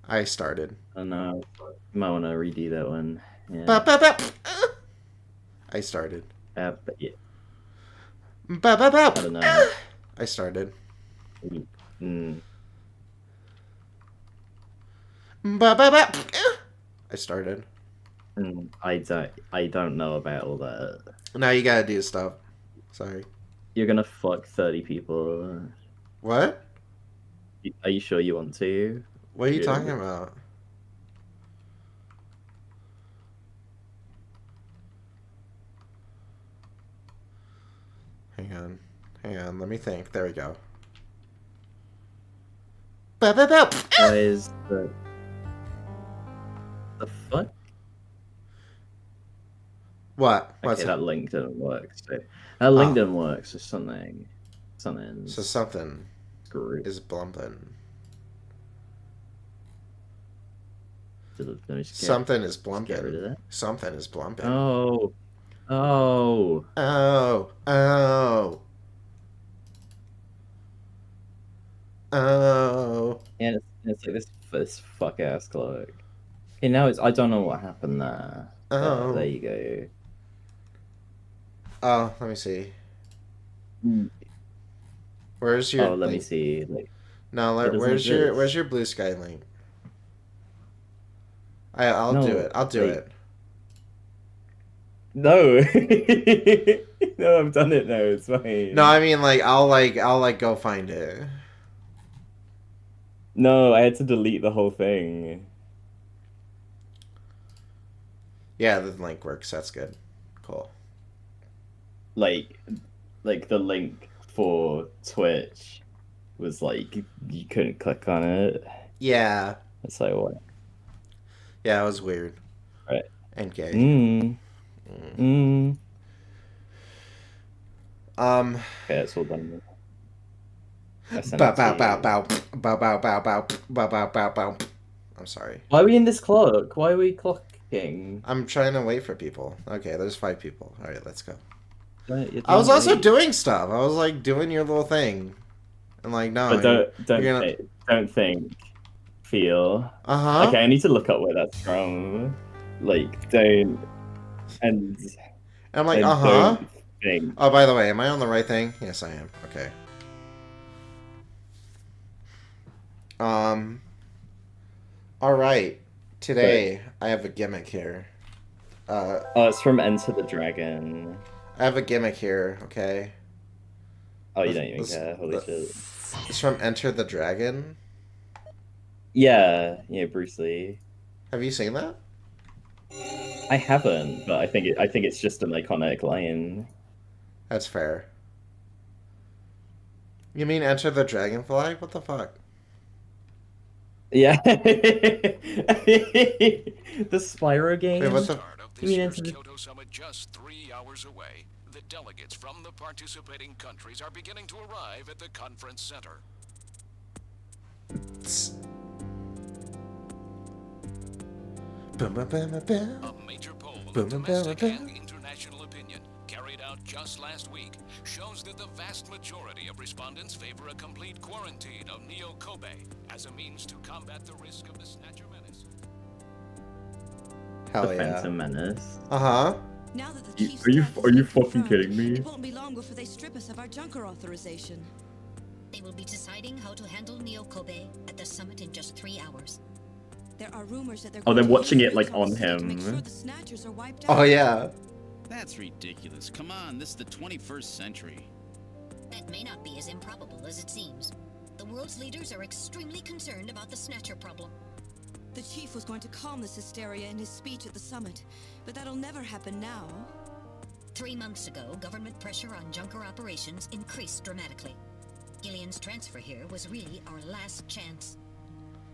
I started. Oh no, you might want to redo that one. Ba Yeah. ba ba. I started. But yeah, Ba ba ba. I don't know. I started. Mm, Ba ba ba. I started. I don't know about all that. Now you gotta do stuff. Sorry. You're gonna fuck 30 people. What? Are you sure you want to? What are you talking Really? about? Hang on. Hang on. Let me think. There we go. Ba ba ba. Why is the fuck? What? What's Okay, it? that link didn't work. So that link Oh. didn't work. So something, So something's something screwed. is blumping. Let me just Something is get rid blumping. of that. Something is blumping. Oh, oh, Oh. Oh. Oh. and it's like this fuck ass clock. Okay, now it's I don't know what happened there, but there Oh. you go. Oh. Let me see. Mm. Where's your Oh, let me link? see. Like No. it doesn't Where's exist. your blue sky link? I'll do No, it. I'll do like it. no, no. I've done it now. It's No, I fine. mean I'll like go find it. No, I had to delete the whole thing. Yeah, the link works. That's good. Cool. Like, like the link for Twitch was like you couldn't click on it. Yeah. It's like what? Yeah, it was weird Right. and gay. Mm, Mm. mm. Um. Okay, it's all done. I sent Bow it to bow bow you. bow bow bow bow bow bow bow bow bow. I'm sorry. Why are we in this clock? Why are we clocking? I'm trying to wait for people. Okay, there's 5 people. All right, let's go. You're I was doing also great. doing stuff. I was like doing your little thing, and like no, But you're gonna. don't think, feel. Uh huh. Okay, I need to look up where that's from. Like, and And I'm like uh and huh. don't think. Oh, by the way, am I on the right thing? Yes, I am. Okay. Um. All right. But Today I have a gimmick here. Uh, oh, it's from Enter the Dragon. I have a gimmick here. Okay. Oh, you This, don't even this, care. Holy shit. it's from Enter the Dragon. Yeah, yeah, Bruce Lee. Have you seen that? I haven't, but I think it's just an iconic line. That's fair. You mean Enter the Dragonfly? What the fuck? Yeah. The Spyro Wait, With the what game? the? start of You this mean year's Enter the Kyoto Summit just 3 hours away, the delegates from the participating countries are beginning to arrive at the conference center. Boom, boom, boom, boom, boom. A major poll Boom, of boom, boom, domestic boom. and international opinion, carried out just last week, shows that the vast majority of respondents favor a complete quarantine of Neo Kobe as a means to combat the risk of the Snatcher menace. the Hell yeah. Phantom Menace? Uh huh. Now that the chief's Are you death has been fucking confirmed, kidding me? it won't be long before they strip us of our Junker authorization. They will be deciding how to handle Neo Kobe at the summit in just 3 hours. There are rumors that they're Oh, going they're to watching use it like nukes on the city to make sure him. the Snatchers are wiped Oh out. yeah. That's ridiculous. Come on, this is the 21st century. That may not be as improbable as it seems. The world's leaders are extremely concerned about the Snatcher problem. The chief was going to calm this hysteria in his speech at the summit, but that'll never happen now. 3 months ago, government pressure on Junker operations increased dramatically. Gillian's transfer here was really our last chance.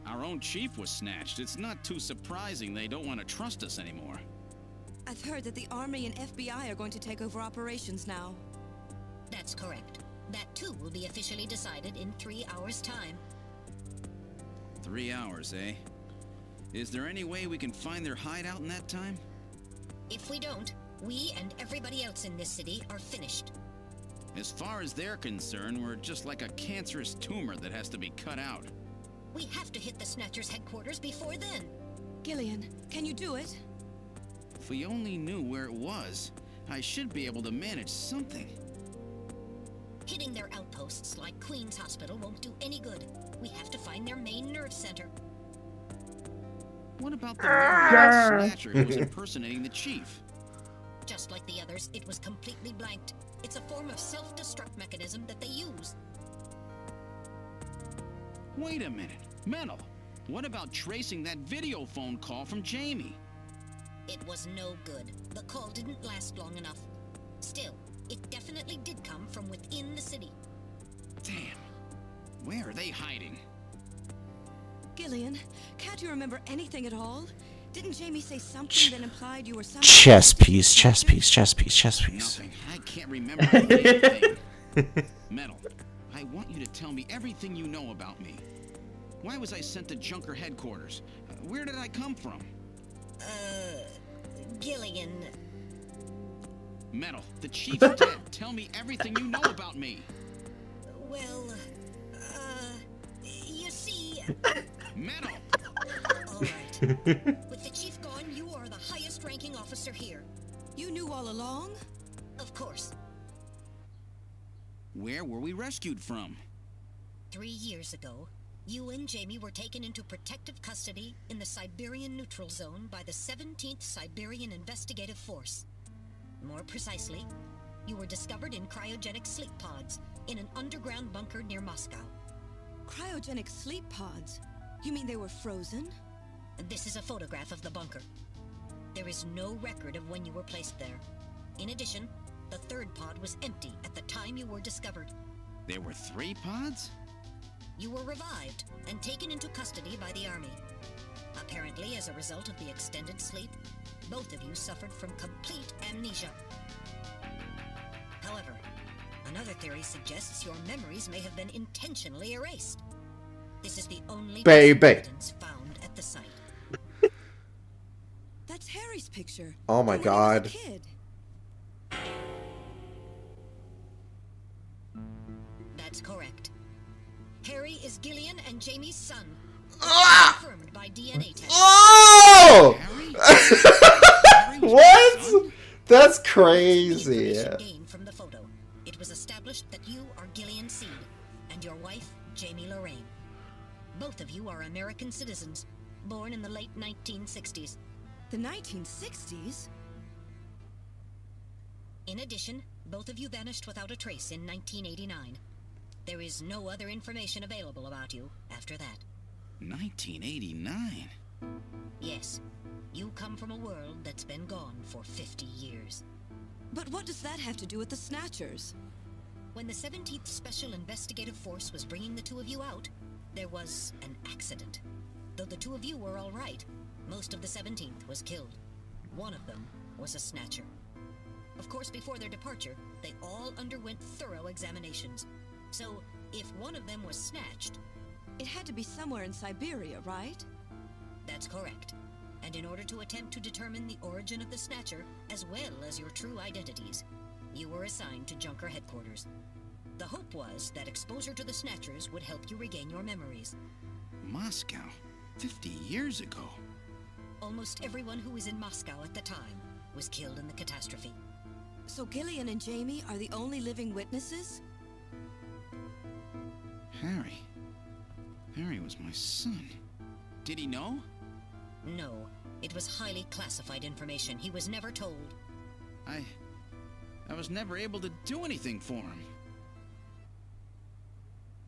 Our own chief was snatched. It's not too surprising they don't want to trust us anymore. I've heard that the Army and FBI are going to take over operations now. That's correct. That too will be officially decided in 3 hours' time. 3 hours, eh? Is there any way we can find their hideout in that time? If we don't, we and everybody else in this city are finished. As far as they're concerned, we're just like a cancerous tumor that has to be cut out. We have to hit the Snatcher's headquarters before then. Gillian, can you do it? If we only knew where it was, I should be able to manage something. Hitting their outposts like Queen's Hospital won't do any good. We have to find their main nerve center. What about the memory of Snatcher who was impersonating the chief? Just like the others, it was completely blanked. It's a form of self-destruct mechanism that they use. Wait a minute. Metal, what about tracing that video phone call from Jamie? It was no good. The call didn't last long enough. Still, it definitely did come from within the city. Damn. Where are they hiding? Gillian, can't you remember anything at all? Didn't Jamie say something that implied you were some Chess piece, chess piece, chess piece, chess piece. Nothing. I can't remember a damn thing. Metal, I want you to tell me everything you know about me. Why was I sent to Junker headquarters? Where did I come from? Gillian. Metal, the chief's dead. Tell me everything you know about me. Well, you see... Metal! All right. With the chief gone, you are the highest-ranking officer here. You knew all along? Of course. Where were we rescued from? 3 years ago, you and Jamie were taken into protective custody in the Siberian Neutral Zone by the 17th Siberian Investigative Force. More precisely, you were discovered in cryogenic sleep pods in an underground bunker near Moscow. Cryogenic sleep pods? You mean they were frozen? This is a photograph of the bunker. There is no record of when you were placed there. In addition, the third pod was empty at the time you were discovered. There were 3 pods? You were revived and taken into custody by the army. Apparently, as a result of the extended sleep, both of you suffered from complete amnesia. However, another theory suggests your memories may have been intentionally erased. This is the only evidence found at the site. That's Harry's picture. Oh my From when he was a God. kid. That's correct. Harry is Gillian and Jamie's son. Confirmed by DNA test. Oh! Harry? Harry was my What? son? That's The crazy. information gained from the photo. It was established that you are Gillian Seed and your wife, Jamie Lorraine. Both of you are American citizens, born in the late 1960s. The 1960s? In addition, both of you vanished without a trace in 1989. There is no other information available about you after that. 1989? Yes, you come from a world that's been gone for 50 years. But what does that have to do with the Snatchers? When the 17th Special Investigative Force was bringing the two of you out, there was an accident. Though the two of you were all right, most of the 17th was killed. One of them was a Snatcher. Of course, before their departure, they all underwent thorough examinations. So, if one of them was snatched... It had to be somewhere in Siberia, right? That's correct. And in order to attempt to determine the origin of the Snatcher, as well as your true identities, you were assigned to Junker headquarters. The hope was that exposure to the Snatchers would help you regain your memories. Moscow? 50 years ago? Almost everyone who was in Moscow at the time was killed in the catastrophe. So Gillian and Jamie are the only living witnesses? Harry. Harry was my son. Did he know? No, it was highly classified information. He was never told. I was never able to do anything for him.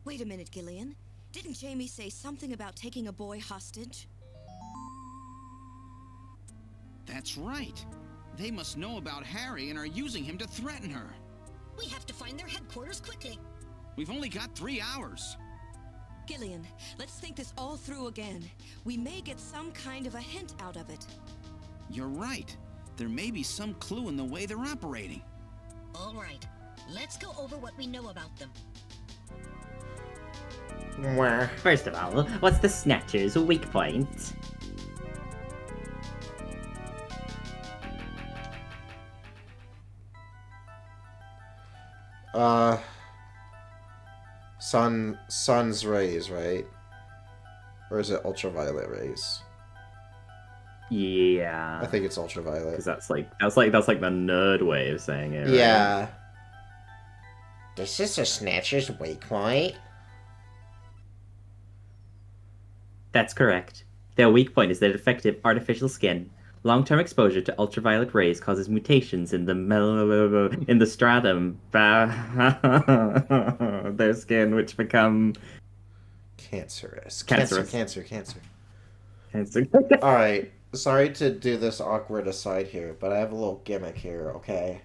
Wait a minute, Gillian. Didn't Jamie say something about taking a boy hostage? That's right. They must know about Harry and are using him to threaten her. We have to find their headquarters quickly. We've only got 3 hours. Gillian, let's think this all through again. We may get some kind of a hint out of it. You're right. There may be some clue in the way they're operating. All right, let's go over what we know about them. Wah. First of all, what's the Snatcher's weak point? Sun's rays, right? Or is it ultraviolet rays? Yeah. I think it's ultraviolet. Because that's like the nerd way of saying it. Right? Yeah. This is a Snatcher's weak point. That's correct. Their weak point is their defective artificial skin. Long-term exposure to ultraviolet rays causes mutations in the stratum their skin, which become Cancerous. Cancerous. Cancer. cancer. Alright, sorry to do this awkward aside here, but I have a little gimmick here, okay?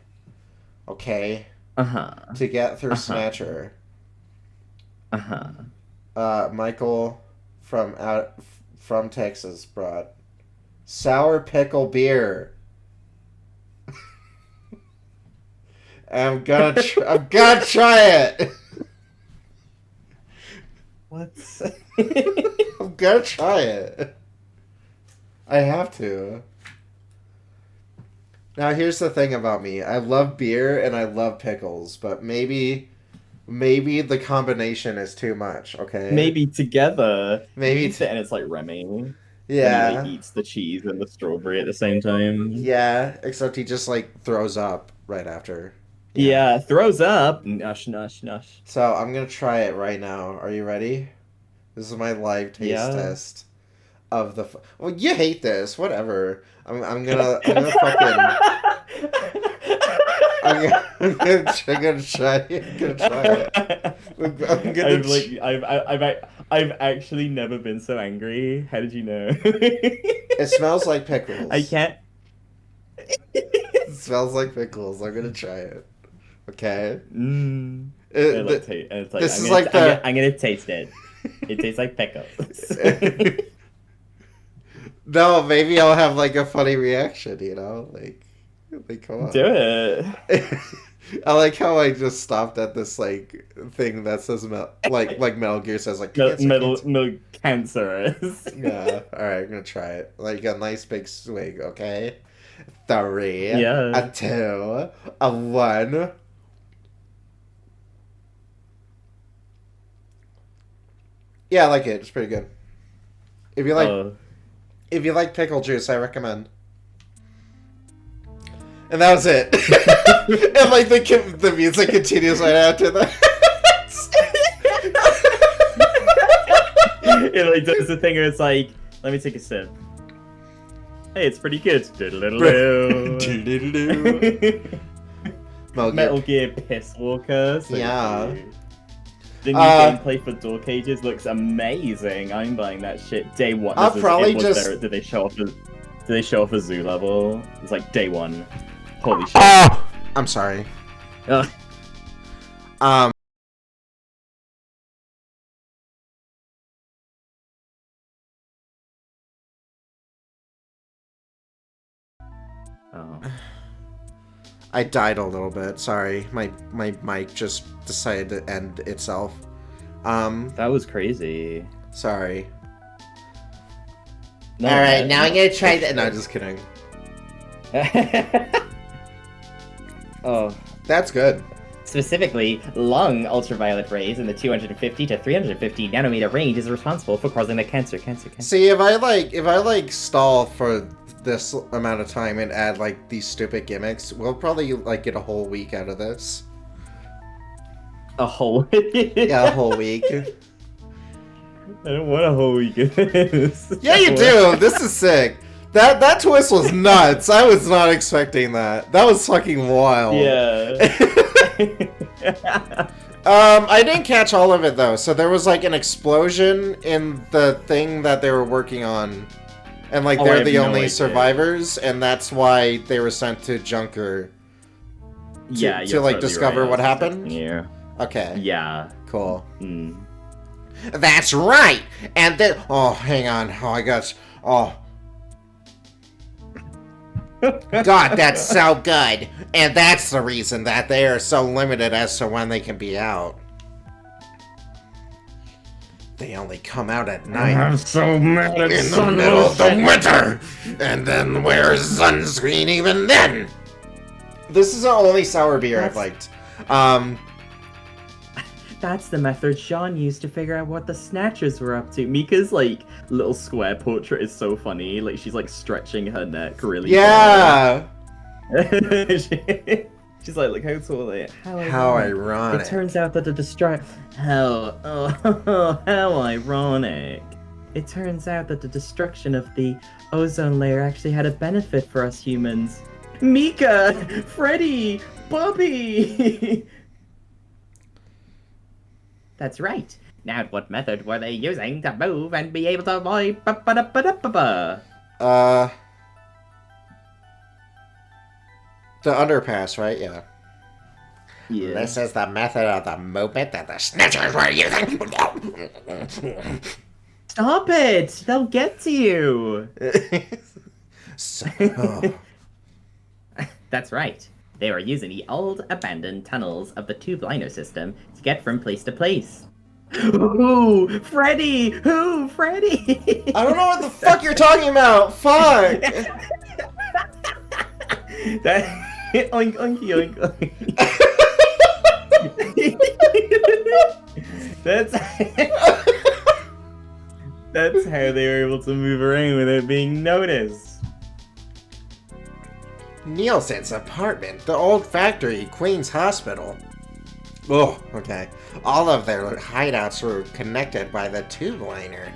Okay? Uh-huh. To get through Snatcher, Michael from Texas brought sour pickle beer. I'm gonna try it. What? I'm gonna try it. I have to. Now here's the thing about me. I love beer and I love pickles, but maybe the combination is too much, okay? Maybe together. Maybe and it's like Remy. Yeah. And he like, eats the cheese and the strawberry at the same time. Yeah, except he just like throws up right after. Yeah, throws up. Nush, nush, nush. So I'm gonna try it right now. Are you ready? This is my live taste test of the. Well, you hate this. Whatever. I'm gonna fucking. I'm gonna try it. I've actually never been so angry. How did you know? It smells like pickles. I can't. It smells like pickles. I'm gonna try it. Okay. This is like the. I'm gonna taste it. It tastes like pickles. No, maybe I'll have like a funny reaction. You know, like come on. Do it. I like how I just stopped at this like thing that says like Metal Gear says like cancerous. Yeah. All right, I'm gonna try it. Like a nice big swig. Okay. 3, a 2, a 1. Yeah, I like it. It's pretty good. If you like pickle juice, I recommend. And that was it. And like the music continues right after that. It like does the thing where it's like, let me take a sip. Hey, it's pretty good. Metal Gear Piss Walker. So yeah. The new gameplay for Door Cages looks amazing. I'm buying that shit day one. Did they show off a zoo level? It's like day one. Holy shit. Oh! I'm sorry. I died a little bit. Sorry. My mic just decided to end itself. That was crazy. Sorry. No, alright, now I'm gonna try that. No, just kidding. Oh. That's good. Specifically, long ultraviolet rays in the 250 to 350 nanometer range is responsible for causing the cancer. See, if I stall for this amount of time and add like these stupid gimmicks, we'll probably like get a whole week out of this. A whole week? Yeah, a whole week. I don't want a whole week of this. Yeah, you do. This is sick. That twist was nuts. I was not expecting that. That was fucking wild. Yeah. I didn't catch all of it though. So there was like an explosion in the thing that they were working on. And like they're the only survivors, and that's why they were sent to Junker. To like discover what happened. Yeah. Okay. Yeah. Cool. Mm. That's right. And then hang on. Oh, I got. Oh. God, that's so good. And that's the reason that they are so limited as to when they can be out. They only come out at night. I'm so mad at in the middle of the winter! And then where's sunscreen even then? This is the only sour beer I've liked. That's the method Sean used to figure out what the Snatchers were up to. Mika's, like, little square portrait is so funny. Like, she's, like, stretching her neck really Yeah! She's like, look how tall they are. How ironic. It turns out that how ironic. It turns out that the destruction of the ozone layer actually had a benefit for us humans. Mika! Freddy! Bobby! That's right. Now, what method were they using to move and be able to avoid the underpass, right? Yeah. Yeah. This is the method of the movement that the Snatchers were using. Stop it! They'll get to you! That's right. They were using the old, abandoned tunnels of the tube liner system to get from place to place. Ooh, Freddy! Who? Freddy! I don't know what the fuck you're talking about! Fuck! That... Oink, oinky, oink, oink. That's how they were able to move around without being noticed. Nielsen's apartment, the old factory, Queen's Hospital. Oh, okay. All of their hideouts were connected by the tube liner.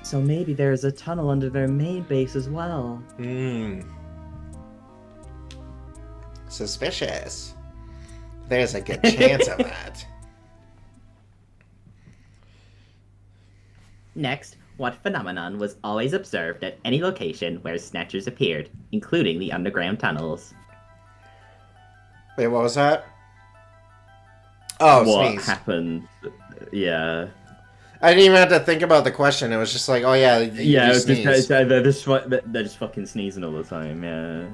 So maybe there's a tunnel under their main base as well. Suspicious. There's a good chance of that. Next, what phenomenon was always observed at any location where Snatchers appeared, including the underground tunnels? Wait, what was that? Oh, what sneeze. happened? Yeah. I didn't even have to think about the question. It was just like, oh yeah, you sneeze. They're just fucking sneezing all the time. Yeah.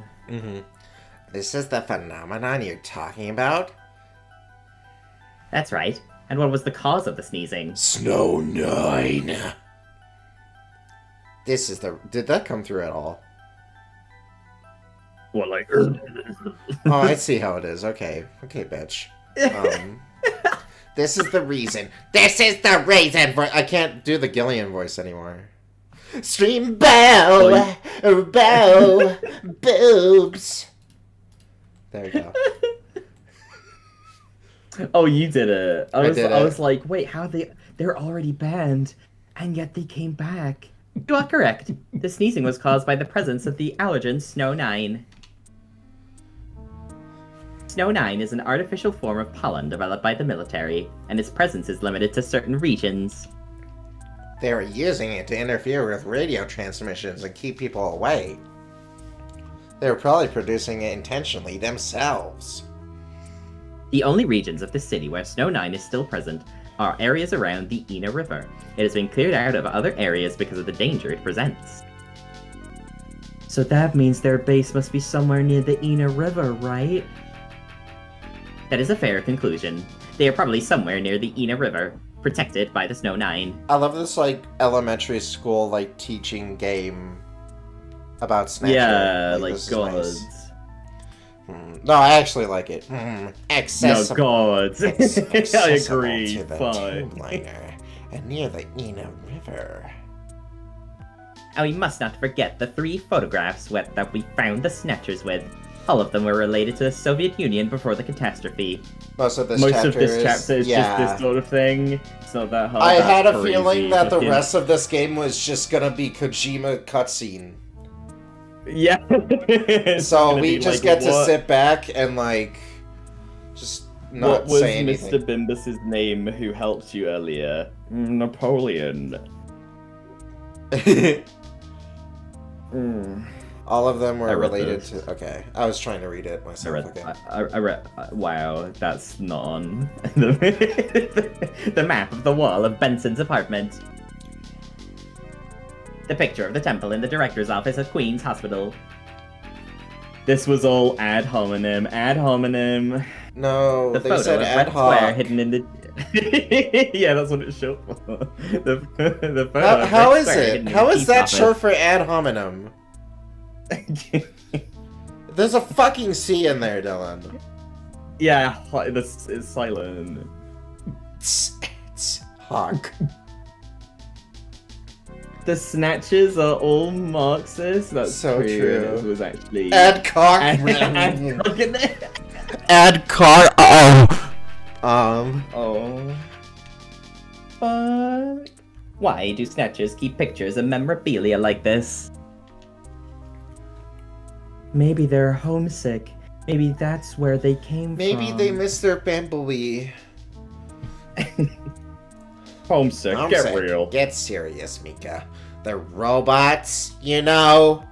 This is the phenomenon you're talking about? That's right. And what was the cause of the sneezing? Snow 9. This is the... Did that come through at all? What, like... Oh, I see how it is. Okay. Okay, bitch. This is the reason. This is the reason for... I can't do the Gillian voice anymore. Stream bow! Bow! Boobs! There you go. Oh, you did it. I did was like, wait, how they're already banned, and yet they came back. You are correct. The sneezing was caused by the presence of the allergen Snow 9. Snow 9 is an artificial form of pollen developed by the military, and its presence is limited to certain regions. They were using it to interfere with radio transmissions and keep people away. They were probably producing it intentionally themselves. The only regions of the city where Snow 9 is still present are areas around the Ina River. It has been cleared out of other areas because of the danger it presents. So that means their base must be somewhere near the Ina River, right? That is a fair conclusion. They are probably somewhere near the Ina River, protected by the Snow 9. I love this, like, elementary school, like, teaching game about Snatcher. Yeah, like gods. Nice. No, I actually like it. Accessible. No, gods. I agree. To the tube liner and near the Ina River. And we must not forget the 3 photographs that we found the Snatchers with. All of them were related to the Soviet Union before the catastrophe. Most of this chapter is just this sort of thing. So that I had a feeling that the rest of this game was just gonna be Kojima cutscene. Yeah. So we just get to sit back and, like, just not say anything. What was Mr. Bimbus's name who helped you earlier? Napoleon. All of them were related to... Okay, I was trying to read it myself again. I read... Wow, that's not on the map of the wall of Benson's apartment. The picture of the temple in the director's office at Queen's Hospital. This was all ad hominem. Ad hominem. No, the they photo said of ad Red hoc. Square hidden in the... Yeah, that's what it showed for. The photo how is it? How is that short for ad hominem? There's a fucking C in there, Dylan. Yeah, this is silent. Hawk. The Snatchers are all Marxist. That's so true. It was actually Add cock. Add cock in there. Add car. Oh. Oh. Fuck. Why do Snatchers keep pictures of memorabilia like this? Maybe they're homesick. Maybe that's where they came from. Maybe they missed their bamboo. Homesick, get real. Get serious, Mika. The robots, you know.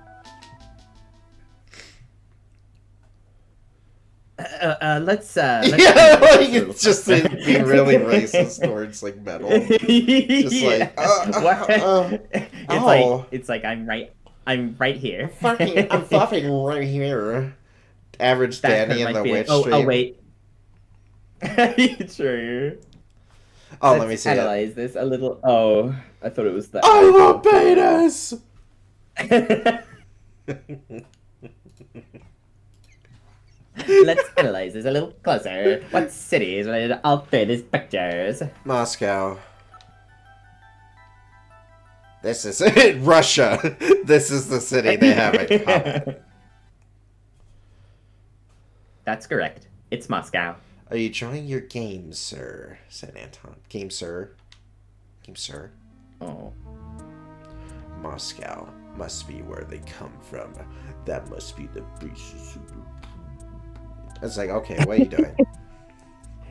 Let's yeah, like it's just being really racist towards like metal. Just like, it's like I'm right here. I'm fucking right here. Average Dani in the witch stream. Oh wait. True. Oh, let me see. Analyze this a little. Oh, I thought it was that. I love betas. Let's analyze this a little closer. What cities will alter these pictures? Moscow. This is it. Russia. This is the city they have in common. That's correct. It's Moscow. Are you enjoying your game, sir? Said Anton. Game, sir. Game, sir. Oh. Moscow must be where they come from. That must be the beast. It's like, okay, what are you doing?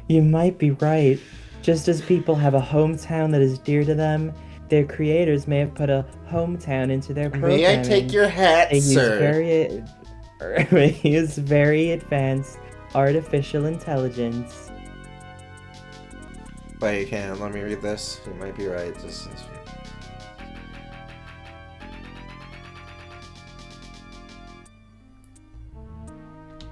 You might be right. Just as people have a hometown that is dear to them, their creators may have put a hometown into their programming. May I take your hat, sir? They use very advanced artificial intelligence. But you can. Let me read this. You might be right. Just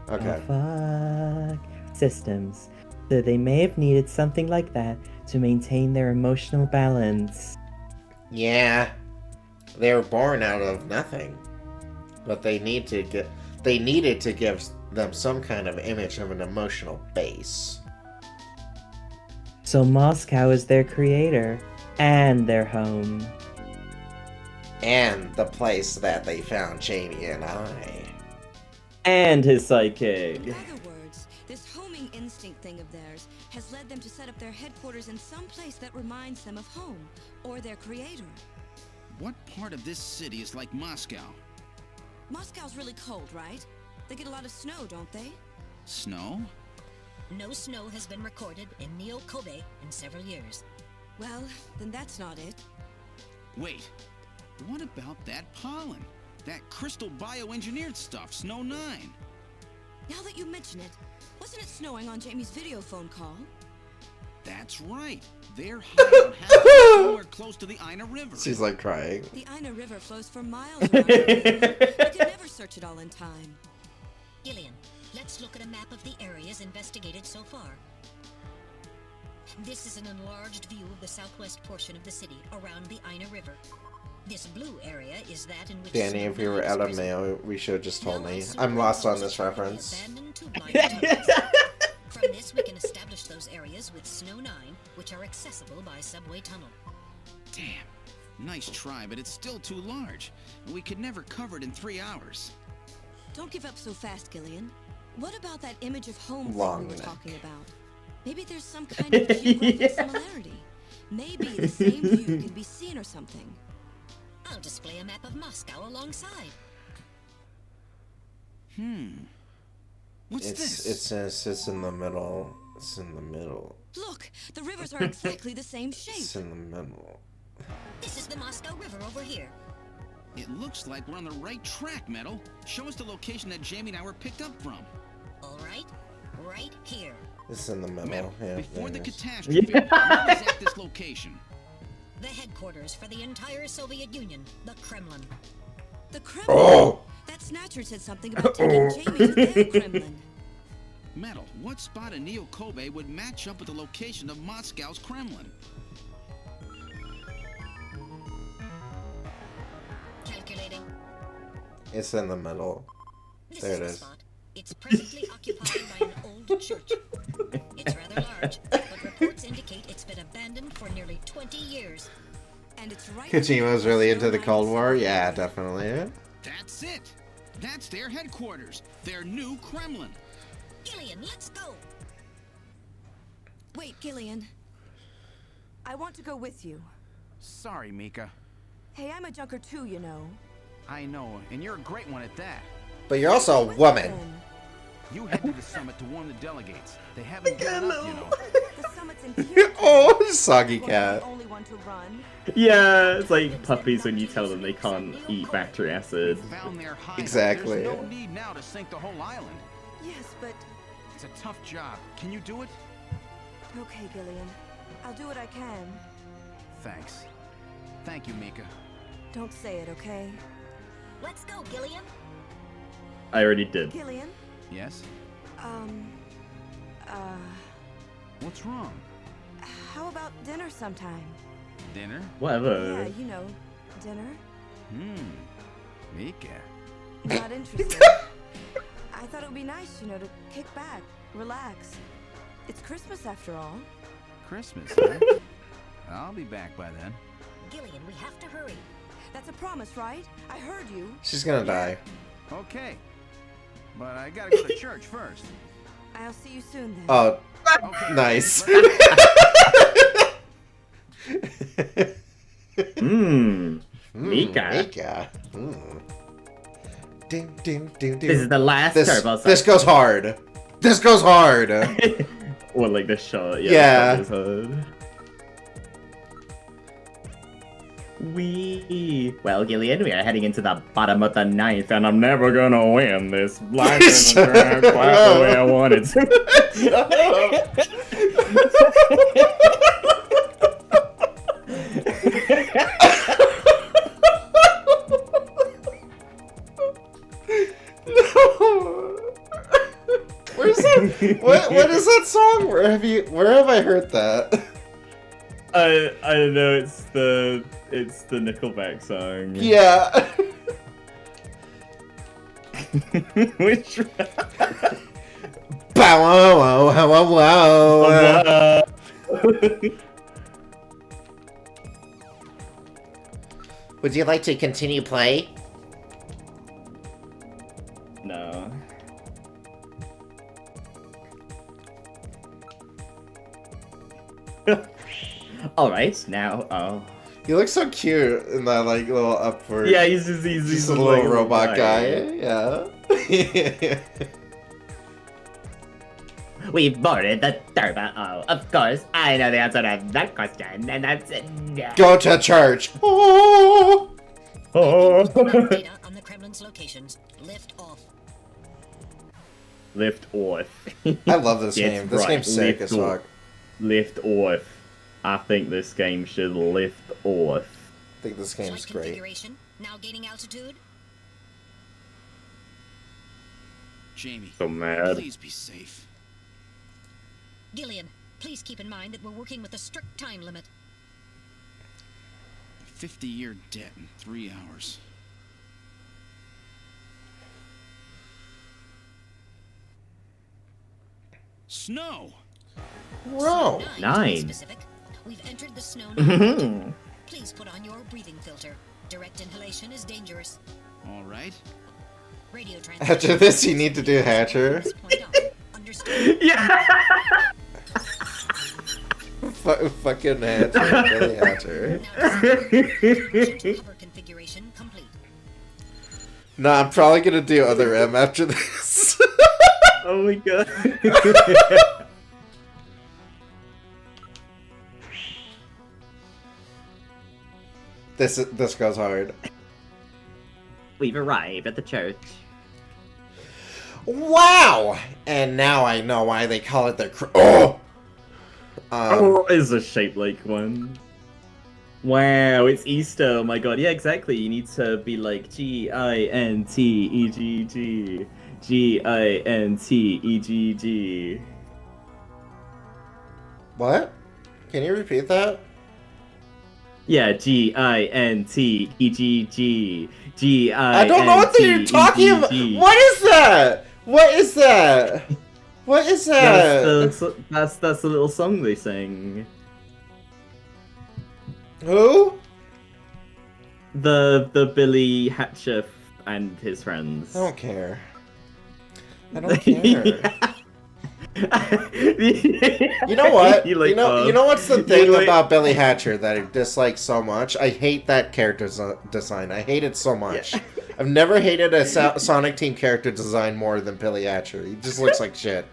okay. Oh, fuck. Systems. So they may have needed something like that to maintain their emotional balance. Yeah. They were born out of nothing. But they needed to give them some kind of image of an emotional base. So Moscow is their creator and their home. And the place that they found Jamie and I. And his sidekick. In other words, this homing instinct thing of theirs has led them to set up their headquarters in some place that reminds them of home, or their creator. What part of this city is like Moscow? Moscow's really cold, right? They get a lot of snow, don't they? Snow? No snow has been recorded in Neo-Kobe in several years. Well, then that's not it. Wait, what about that pollen? That crystal bioengineered stuff, Snow 9. Now that you mention it, wasn't it snowing on Jamie's video phone call? That's right. Their hideout has to be somewhere close to the Ina River. She's like crying. The Ina River flows for miles around here. We could never search it all in time. Gillian, let's look at a map of the areas investigated so far. This is an enlarged view of the southwest portion of the city around the Ina River. This blue area is that in which Dani, if you were out of mail, we should have just told me. I'm lost on this reference. From this, we can establish those areas with Snow 9, which are accessible by subway tunnel. Damn. Nice try, but it's still too large. We could never cover it in 3 hours. Don't give up so fast, Gillian. What about that image of home Long thing we were neck. talking about? Maybe there's some kind of geographic similarity. Maybe the same view can be seen or something. I'll display a map of Moscow alongside. What's this? It's in the middle. It's in the middle. Look, the rivers are exactly the same shape. It's in the middle. This is the Moscow River over here. It looks like we're on the right track, Metal. Show us the location that Jamie and I were picked up from. All right, right here. It's in the middle. Metal, Yeah, before there the it is. catastrophe, where was at this location? The headquarters for the entire Soviet Union, the Kremlin. The Kremlin? Oh! That Snatcher said something about taking Jamie to their Kremlin. Metal, what spot in Neo-Kobe would match up with the location of Moscow's Kremlin? Calculating. It's in the middle. This There is it the is. spot. It's presently occupied by an old named church. It's rather large, but reports indicate it's been abandoned for nearly 20 years. And it's right. Kojima's really into the Cold War? Yeah, definitely. That's it. That's their headquarters. Their new Kremlin. Gillian, let's go. Wait, Gillian. I want to go with you. Sorry, Mika. Hey, I'm a junker too, you know. I know, and you're a great one at that. But you're also a woman. You head to the summit to warn the delegates. They haven't given up, you know. The summit's in Kyoto. Oh, soggy We're cat. the only one to run. Yeah, it's like puppies when you tell them they can't eat battery acid. Found their hideout. Exactly. There's no need now to sink the whole island. Yes, but It's a tough job. Can you do it? okay, Gillian. I'll do what I can. Thanks. Thank you, Mika. Don't say it, okay? Let's go, Gillian. I already did. Gillian? Yes? What's wrong? How about dinner sometime? Dinner? Whatever. Yeah, you know, dinner. Mika. Not interested. I thought it would be nice, you know, to kick back, relax. It's Christmas after all. Christmas, huh? I'll be back by then. Gillian, we have to hurry. That's a promise, right? I heard you. She's gonna die. Okay. But I gotta go to church first. I'll see you soon then. Oh, Okay. nice. Mika. Mika. Ding, ding, ding, ding. This is the last turbo This goes hard. This goes hard. Or like the shot, Yeah. this shot is hard. Well, Gillian, we are heading into the bottom of the ninth, and I'm never gonna win this. Life isn't gonna quite the way I wanted to. Where's that? What is that song? Where have I heard that? I don't know. It's the Nickelback song. Yeah. Which? Bow wow wow wow wow. Would you like to continue play? No. All right, now. Oh. You look so cute in that like little upward. Yeah, he's just a little like robot guy. Yeah. We've boarded the turbo. Oh, of course, I know the answer to that question, and that's it. Go to church. Oh. Data on the Kremlin's locations. Lift off. Lift off. I love this Yes, game. This right, game's sick lift as off. fuck. Lift off. I think this game should lift off. I think this game's Flight great. configuration. Now gaining altitude. Jamie, So mad. please be safe. Gillian, please keep in mind that we're working with a strict time limit. 50-year debt in 3 hours. Snow! Whoa. To be 9. specific. We've entered the snow now. Please put on your breathing filter. Direct inhalation is dangerous. All right. Radio After this, you need to do Hatcher. Understood. Yeah. Fucking Hatcher. Really Hatcher. Cover configuration complete. No, I'm probably gonna do other M after this. Oh my god. This goes hard. We've arrived at the church. Wow! And now I know why they call it the oh! Is a shaped like one. Wow, it's Easter. Oh my god. Yeah, exactly. You need to be like G-I-N-T-E-G-G. G-I-N-T-E-G-G. What? Can you repeat that? Yeah, G-I-N-T-E-G-G. G-I-N-T-E-G-G. I don't know what you're talking about! What is that? What is that? What is that? That's the little song they sing. Who? The Billy Hatcher and his friends. I don't care. I don't care. You know what? You know what's the thing about Billy Hatcher that I dislike so much? I hate that character design. I hate it so much. Yeah. I've never hated a Sonic Team character design more than Billy Hatcher. He just looks like shit.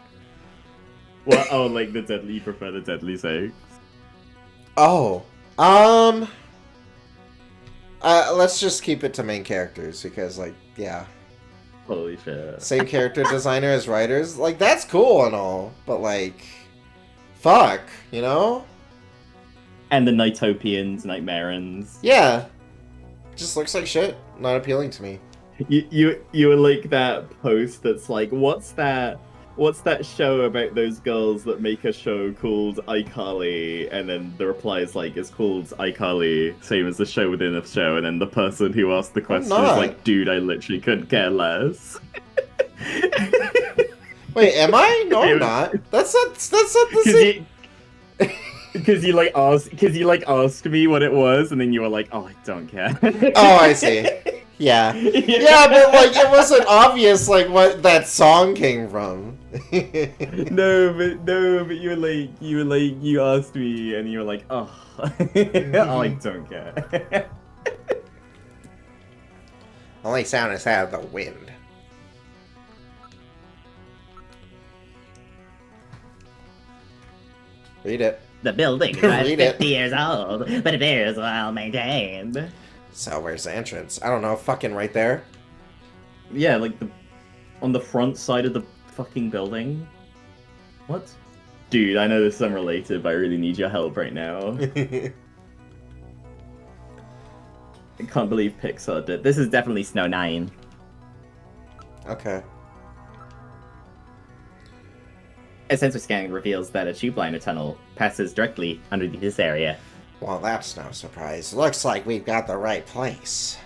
Well, oh, like the deadly, you prefer the deadly six? Oh. Let's just keep it to main characters because, like, yeah. Holy shit. Same character designer as writers. Like, that's cool and all, but, like, fuck, you know? And the Nightopians, Nightmarans. Yeah. Just looks like shit. Not appealing to me. You were like that post that's like, what's that show about those girls that make a show called iCarly? And then the reply is like, it's called iCarly, same as the show within a show. And then the person who asked the question is like, dude, I literally couldn't care less. Wait, am I? No, I'm not. That's not the same. Because you asked me what it was, and then you were like, oh, I don't care. Oh, I see. Yeah. Yeah, but like it wasn't obvious like what that song came from. No, but you asked me and you were like, oh, oh, I don't care. Only sound is out of the wind. Read it. The building is 50 years old, but it is well maintained. So where's the entrance? I don't know, fucking right there. Yeah, like on the front side of the fucking building. What? Dude, I know this is unrelated, but I really need your help right now. I can't believe Pixar did. This is definitely Snow 9. Okay. A sensor scan reveals that a tube liner tunnel passes directly underneath this area. Well, that's no surprise. Looks like we've got the right place.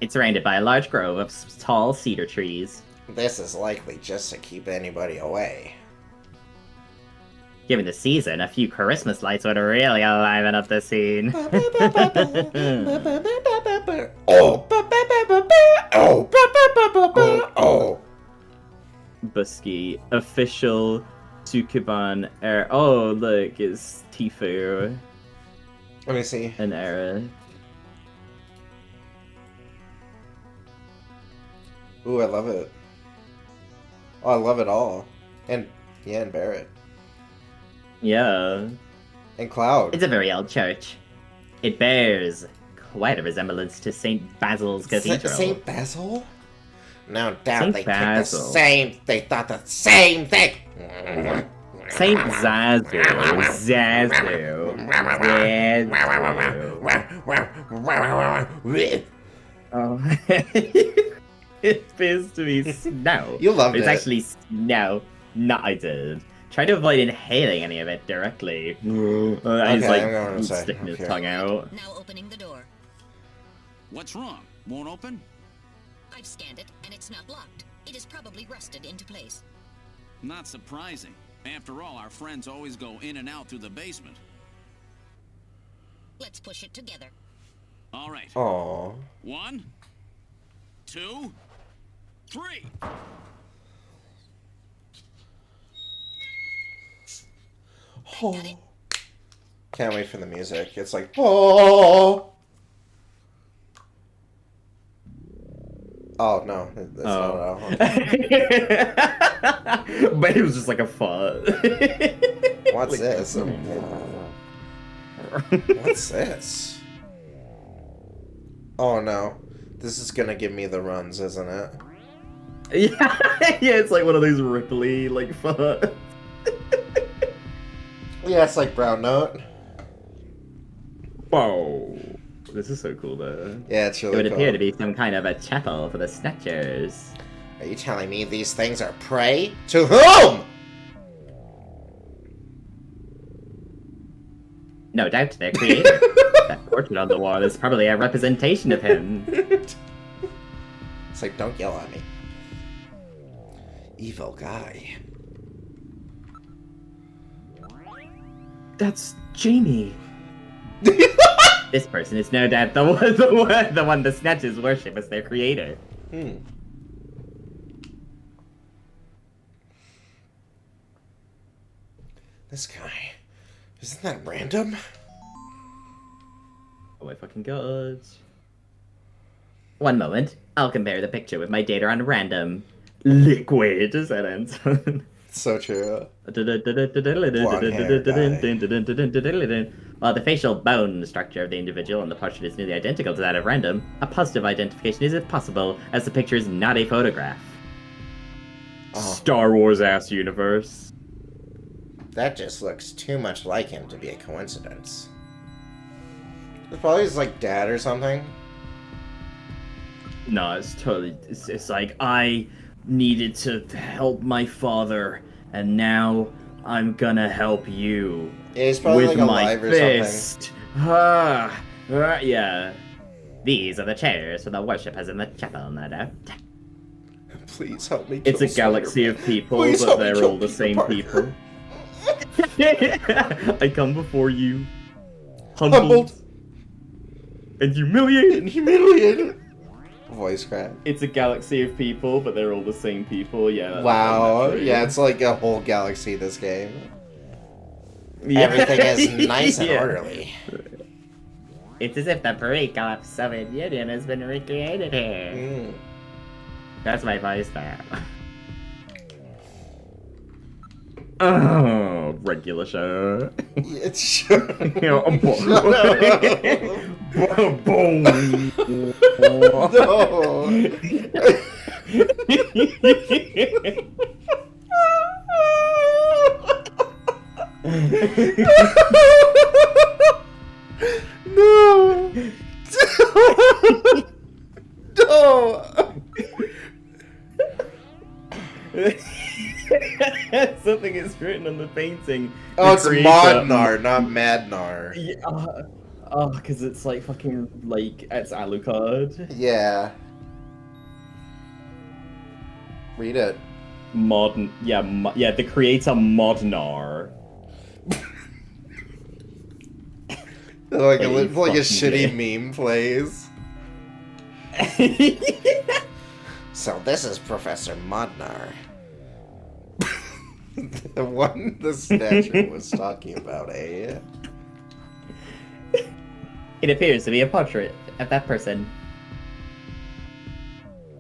It's surrounded by a large grove of tall cedar trees. This is likely just to keep anybody away. Given the season, a few Christmas lights would really liven up the scene. Oh. Busky, official Tsukuban era. Oh, look, it's Tifu. Let me see. An era. Ooh, I love it. Oh, I love it all. And, yeah, and Barrett. Yeah. And Cloud. It's a very old church. It bears quite a resemblance to St. Basil's Cathedral. St. Basil? No doubt they thought the same thing. St. Zazu. Oh. It appears to be snow. You loved it. It's actually snow. No, I did. Try to avoid inhaling any of it directly. Okay, he's like sticking his tongue out. Now opening the door. What's wrong? Won't open? I've scanned it, and it's not locked. It is probably rusted into place. Not surprising. After all, our friends always go in and out through the basement. Let's push it together. All right. Aww. 1, 2, 3. Oh. Can't wait for the music. It's like, oh. Oh, no. That's not it. But it was just like a fart. What's this? What's this? Oh, no. This is gonna give me the runs, isn't it? Yeah, yeah, it's like one of those Ripley, like, farts. Yeah, it's like Brown Note. Whoa. This is so cool, though. Yeah, it's really cool. It would cool. appear to be some kind of a chapel for the Snatchers. Are you telling me these things are prey? To whom? No doubt their creator. That portrait on the wall is probably a representation of him. Is like, don't yell at me. Evil guy. That's Jamie. This person is no doubt the one the Snatchers worship as their creator. This guy. Isn't that random? Oh my fucking god. One moment. I'll compare the picture with my data on random. Liquid, said Anton. So true. While the facial bone structure of the individual on the portrait is nearly identical to that of random, a positive identification is impossible, as the picture is not a photograph. Star Wars ass universe. That just looks too much like him to be a coincidence. It's probably his, like, dad or something. No, it's totally... It's like, I needed to help my father, and now I'm gonna help you. Yeah, he's probably with like my alive or fist. Yeah. These are the chairs for the worshippers in the chapel, no doubt. Please help me. It's a galaxy of people, Please but they're all the Peter same Parker. people. I come before you, humbled and humiliated. Voice crack. It's a galaxy of people, but they're all the same people. Yeah. Wow. Yeah, it's like a whole galaxy. This game. Yeah. Everything is nice and Yeah. orderly. It's as if the pericle of Soviet Union has been recreated here. That's my voice now. Oh, regular show. It's sure. Boom. No. No. Something is written on the painting. Oh, it's Modnar, not Madnar. Yeah, because it's like fucking, like, it's Alucard. Yeah. Read it. The creator Modnar. Like a shitty meme plays. So this is Professor Modnar. The one the Snatcher was talking about, eh? It appears to be a portrait of that person.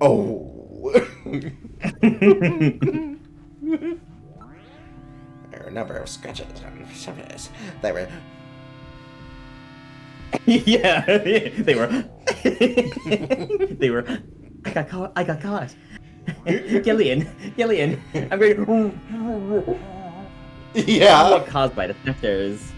Oh. There are a number of scratches on surface. They were. Yeah, they were. They were. I got caught. Gillian, I'm going. Yeah. What caused by the Snatchers?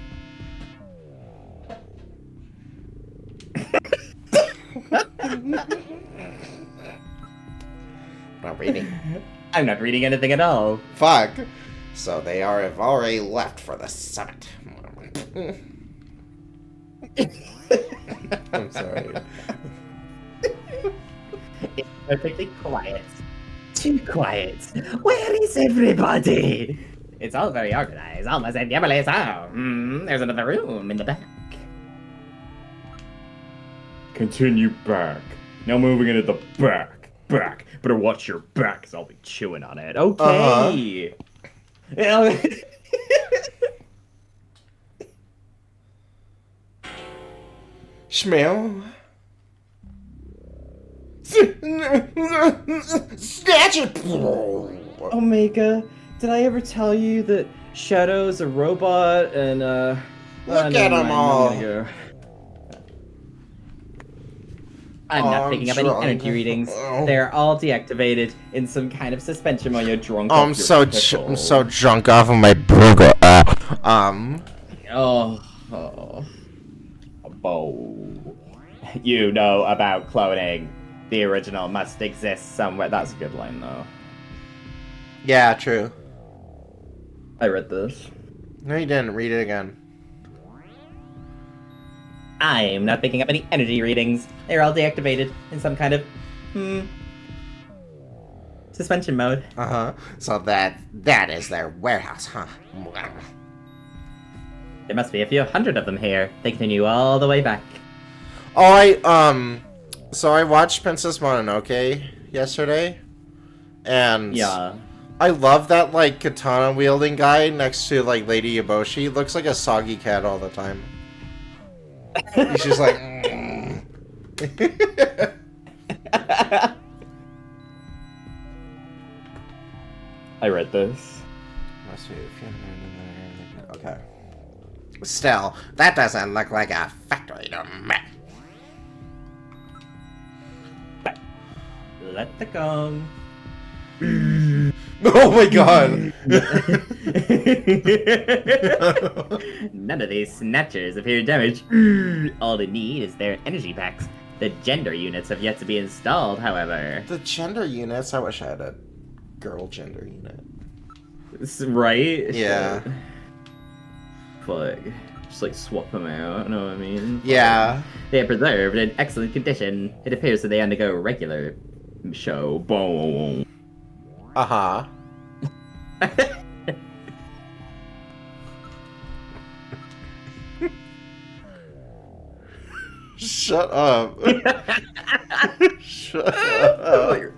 Not reading. I'm not reading anything at all. Fuck. So they have already left for the summit. I'm sorry. It's perfectly quiet. Too quiet. Where is everybody? It's all very organized, almost at Yabale's home. There's another room in the back. Continue back. Now moving into the back. Better watch your back, because I'll be chewing on it. Okay. Smell. Snatcher. Omega, did I ever tell you that Shadow's a robot and Look at them all. I'm not picking up any energy readings. They're all deactivated in some kind of suspension while you're drunk. I'm so drunk off of my burger. You know about cloning. The original must exist somewhere. That's a good line, though. Yeah, true. I read this. No, you didn't. Read it again. I'm not picking up any energy readings. They're all deactivated in some kind of Suspension mode. So that is their warehouse, huh? There must be a few hundred of them here. They continue all the way back. Oh, so I watched Princess Mononoke yesterday, and yeah, I love that like katana wielding guy next to like Lady Eboshi. He looks like a soggy cat all the time. He's just like. I read this. Okay. Still, that doesn't look like a factory to me. Let the gong. Oh my god! None of these snatchers appear damaged. All they need is their energy packs. The gender units have yet to be installed, however. The gender units? I wish I had a girl gender unit. Right? Yeah. Fuck. Just like swap them out, you know what I mean? Yeah. They are preserved in excellent condition. It appears that they undergo regular show. Boom. Uh-huh. Shut up. Shut up.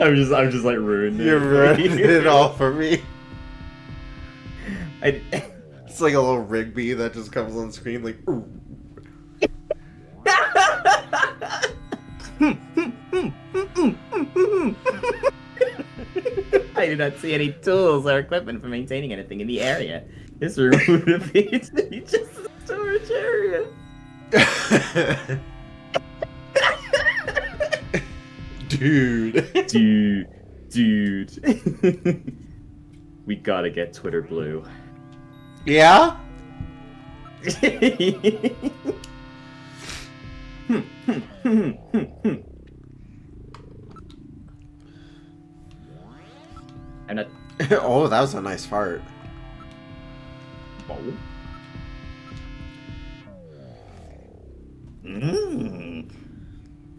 I'm just like ruining it. You're ruining it all for me. It's like a little Rigby that just comes on screen like, ooh. I do not see any tools or equipment for maintaining anything in the area. This room would appear to be just a storage area. Dude. We gotta get Twitter blue. Yeah? I'm not. Oh, that was a nice fart. Oh.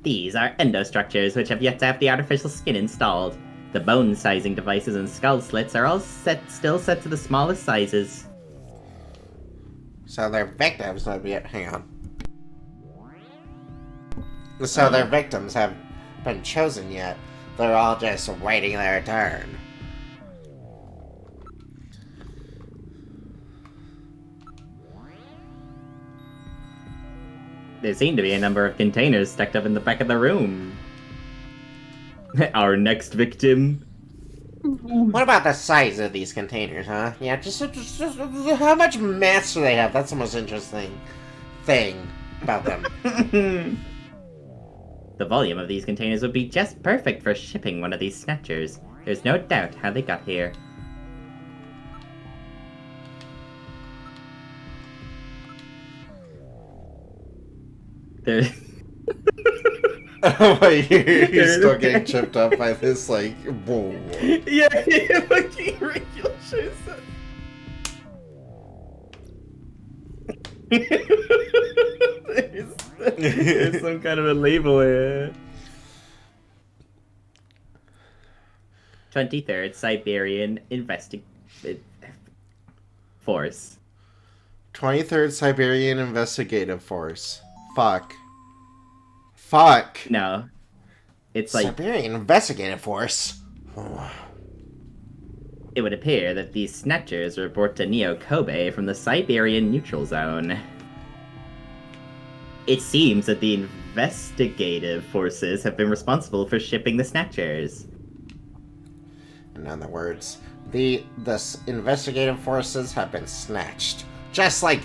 These are endostructures which have yet to have the artificial skin installed. The bone sizing devices and skull slits are all still set to the smallest sizes. So their victims have yet. Hang on. So their victims have been chosen yet. They're all just waiting their turn. There seem to be a number of containers stacked up in the back of the room. Our next victim. What about the size of these containers, huh? Yeah, just how much mass do they have? That's the most interesting thing about them. The volume of these containers would be just perfect for shipping one of these snatchers. There's no doubt how they got here. Oh my, you're still getting chipped up by this, like, whoa. Yeah, fucking ridiculous. There's some kind of a label here. 23rd Siberian Force. 23rd Siberian Investigative Force. Fuck. Fuck. No. It's like... Siberian Investigative Force? It would appear that these snatchers were brought to Neo Kobe from the Siberian Neutral Zone. It seems that the investigative forces have been responsible for shipping the snatchers. In other words, the investigative forces have been snatched. Just like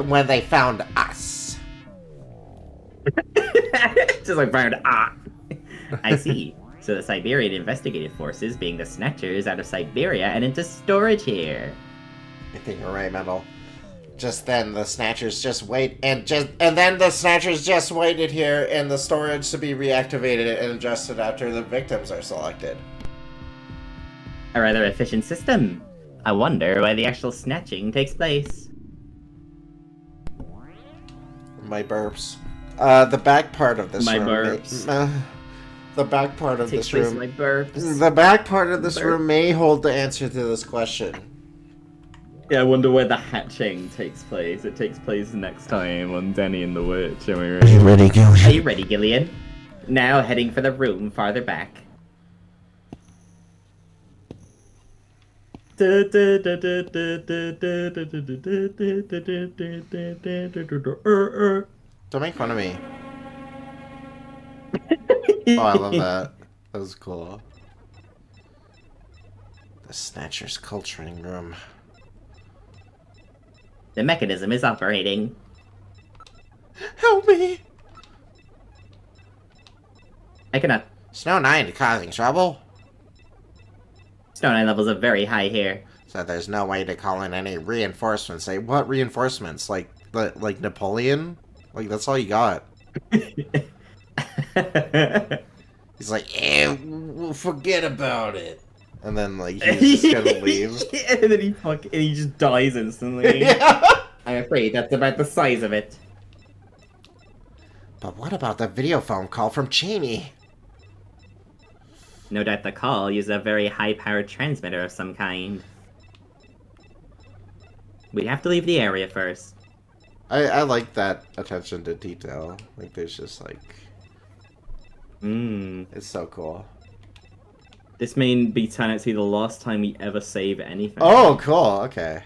when they found us. Just like found I see. So the Siberian investigative forces being the snatchers out of Siberia and into storage here. I think you're right, Metal. Just then the snatchers just then the snatchers just waited here in the storage to be reactivated and adjusted after the victims are selected. A rather efficient system. I wonder why the actual snatching takes place. My burps. The back part of this My room. burps. The The back part of this room. My burps. The back part of this room may hold the answer to this question. Yeah, I wonder where the hatching takes place. It takes place next time on Dani and the Witch. Are we ready? Are you ready, Gillian? Are you ready, Gillian? Now heading for the room farther back. Don't make fun of me. Oh, I love that. That was cool. The Snatcher's culturing room. The mechanism is operating. Help me! I cannot. Snow 9 causing trouble? Snow 9 levels are very high here. So there's no way to call in any reinforcements. Say, what reinforcements? Like Napoleon? Like, that's all you got. He's like, we'll forget about it. And then, like, he's just gonna leave. And then he just dies instantly. Yeah. I'm afraid that's about the size of it. But what about the video phone call from Cheney? No doubt the call used a very high-powered transmitter of some kind. We'd have to leave the area first. I like that attention to detail. Like, there's just, like... It's so cool. This may be turn out to be the last time we ever save anything. Oh, cool, okay.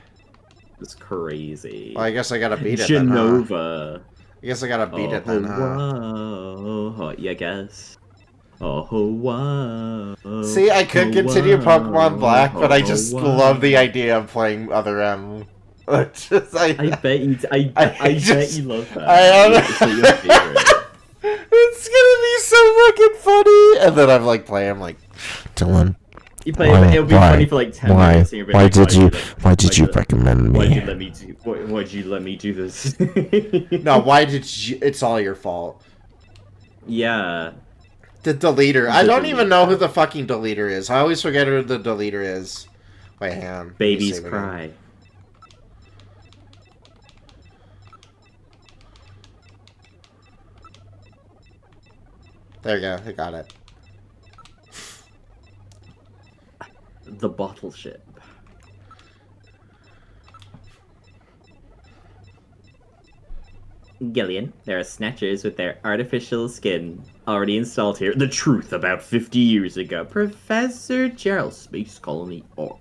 It's crazy. Well, I guess I gotta beat it Genova. then, huh? I guess I gotta beat it then, huh? Whoa, yeah, I guess. Oh, wow. See, I could continue Pokemon Black, but I just love the idea of playing Other M. I bet you love that. It's gonna be so fucking funny! And then I'm like playing, I'm like, Dylan. You play it, it'll be funny for like 10 minutes. And Why did you recommend me? Why'd you let me do this? No, why did you? It's all your fault. Yeah. The deleter. I don't even know who the fucking deleter is. I always forget who the deleter is. Wait, hang on. Babies cry. There you go. I got it. The bottle ship. Gillian, there are Snatchers with their artificial skin already installed here. The truth about 50 years ago. Professor Gerald, Space Colony Org.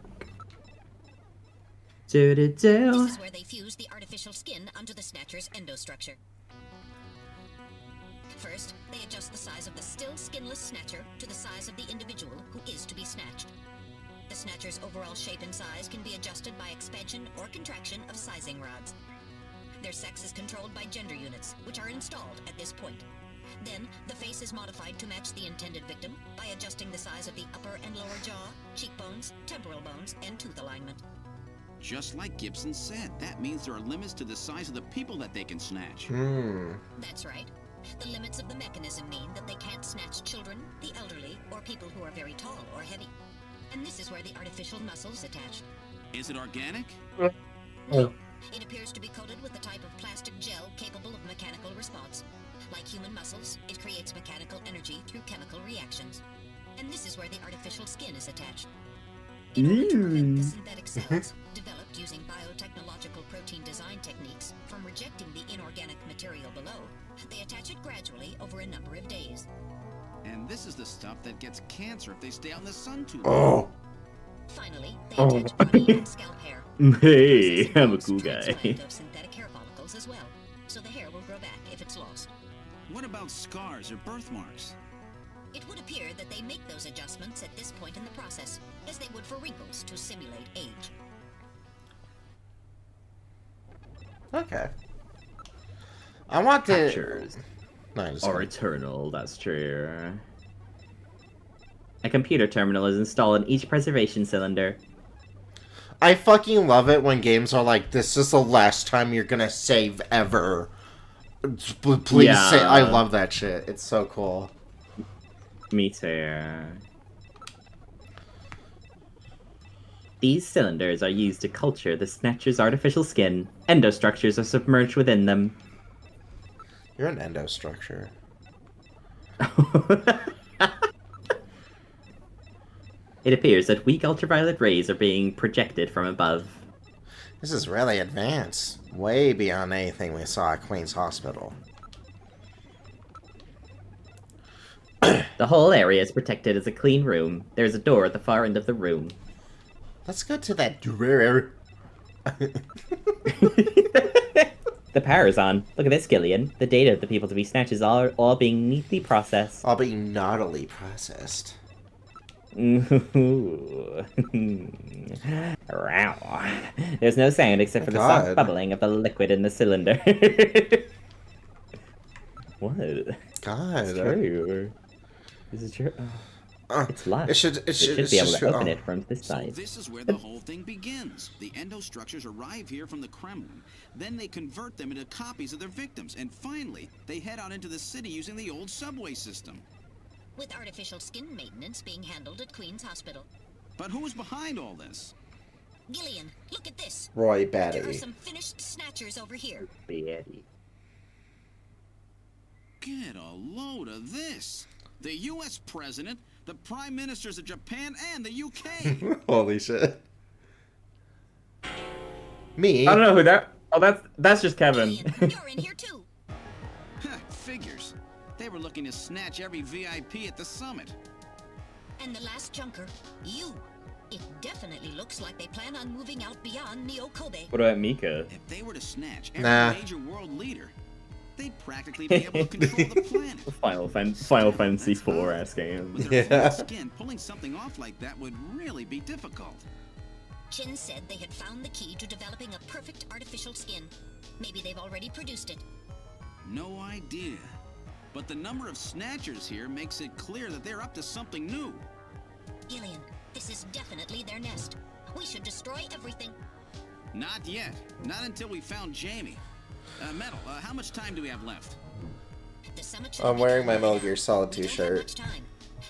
This is where they fuse the artificial skin onto the Snatcher's endostructure. First, they adjust the size of the still skinless Snatcher to the size of the individual who is to be snatched. The Snatcher's overall shape and size can be adjusted by expansion or contraction of sizing rods. Their sex is controlled by gender units, which are installed at this point. Then, the face is modified to match the intended victim by adjusting the size of the upper and lower jaw, cheekbones, temporal bones, and tooth alignment. Just like Gibson said, that means there are limits to the size of the people that they can snatch. That's right. The limits of the mechanism mean that they can't snatch children, the elderly, or people who are very tall or heavy. And this is where the artificial muscles attached. Is it organic? No. It appears to be coated with a type of plastic gel capable of mechanical response. Like human muscles, it creates mechanical energy through chemical reactions. And this is where the artificial skin is attached. In order to prevent the synthetic cells, developed using biotechnological protein design techniques, from rejecting the inorganic material below, they attach it gradually over a number of days. And this is the stuff that gets cancer if they stay out in the sun too long. Oh. Finally, they attach body and scalp hair. Hey, I'm a cool guy. Of synthetic hair follicles as well, so the hair will grow back if it's lost. What about scars or birthmarks? It would appear that they make those adjustments at this point in the process, as they would for wrinkles to simulate age. Okay. I want to... Pictures Nice. are eternal, that's true. A computer terminal is installed in each preservation cylinder. I fucking love it when games are like, this is the last time you're gonna save ever. Please say... I love that shit. It's so cool. Me too. These cylinders are used to culture the Snatcher's artificial skin. Endostructures are submerged within them. You're an endostructure. It appears that weak ultraviolet rays are being projected from above. This is really advanced. Way beyond anything we saw at Queen's Hospital. The whole area is protected as a clean room. There's a door at the far end of the room. Let's go to that door. The power is on. Look at this, Gillian. The data of the people to be snatched is all being neatly processed. All being naughtily processed. Ooh. There's no sound except for the soft bubbling of the liquid in the cylinder. What? God. It's true. This is true. It's locked. It should be able to open it from this side. So this is where the whole thing begins. The endostructures arrive here from the Kremlin. Then they convert them into copies of their victims. And finally, they head out into the city using the old subway system. With artificial skin maintenance being handled at Queen's Hospital. But who's behind all this? Gillian, look at this. Roy There are Batty. some finished snatchers over here. Batty. Get a load of this. The U.S. President, the Prime Ministers of Japan, and the UK. Holy shit. Me? I don't know who that... Oh, that's just Kevin. Gillian, you're in here too. Figures. They were looking to snatch every VIP at the summit. And the last junker, you. It definitely looks like they plan on moving out beyond Neo Kobe. What about Mika? If they were to snatch every Nah. major world leader, they'd practically be able to control the planet. Final Fantasy IV ass game. With their flat skin, pulling something off like that would really be difficult. Chin said they had found the key to developing a perfect artificial skin. Maybe they've already produced it. No idea. But the number of snatchers here makes it clear that they're up to something new. Gillian, this is definitely their nest. We should destroy everything. Not yet. Not until we found Jamie. Metal, how much time do we have left? The summit should I'm be wearing my coming Metal up. Gear Solid We don't have t-shirt. much time.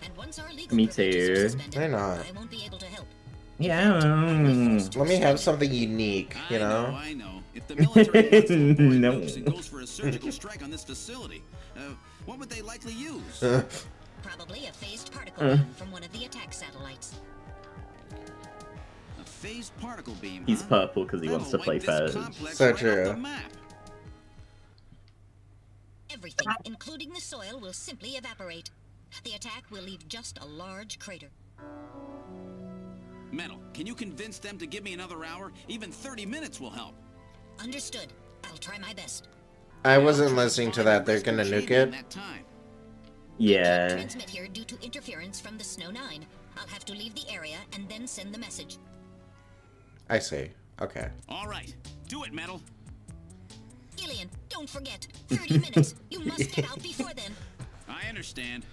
And once our legal Me privileges are too. suspended, Why not? I won't be able to help. Yeah. Let me have something unique, you know? I know. If the military wants to employ No. nukes and goes for a surgical strike on this facility, what would they likely use? Probably a phased particle beam from one of the attack satellites. A phased particle beam. He's huh? purple because he That'll wants to play wipe this Fez. complex So right off true. the map. Everything, including the soil, will simply evaporate. The attack will leave just a large crater. Metal, can you convince them to give me another hour? Even 30 minutes will help. Understood. I'll try my best. I wasn't listening to that. They're gonna nuke In it. that time. Can't Yeah. transmit here due to interference from the Snow 9. I'll have to leave the area and then send the message. I see. Okay. All right, do it, Metal. Gillian, don't forget. 30 minutes. You must get out before then. I understand.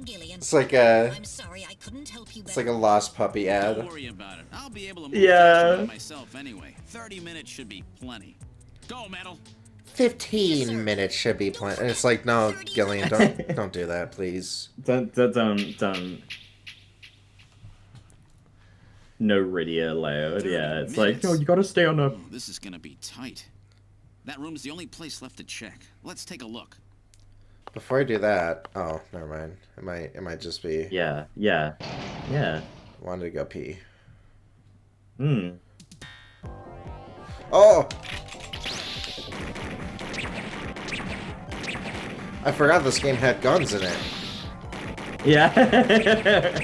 Gillian. It's like a I'm sorry I couldn't help you better. it's like a lost puppy ad. Don't worry about it. I'll be able to move Yeah. faster by myself anyway. 30 minutes should be plenty. Go, Metal. 15 minutes should be plenty. And it's like, no, Gillian, don't do that, please. Don't. No radio allowed. Yeah, it's like, oh, you gotta stay on a. Oh, this is gonna be tight. That room's the only place left to check. Let's take a look. Before I do that, oh, never mind. It might just be Yeah. wanted to go pee. Hmm. Oh! I forgot this game had guns in it. Yeah.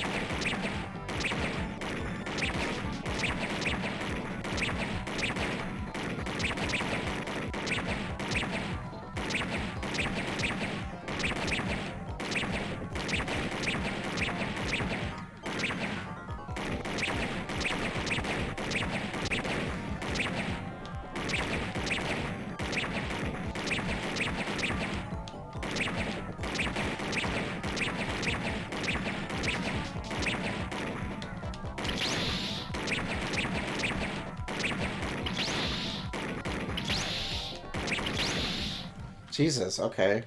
Jesus, okay.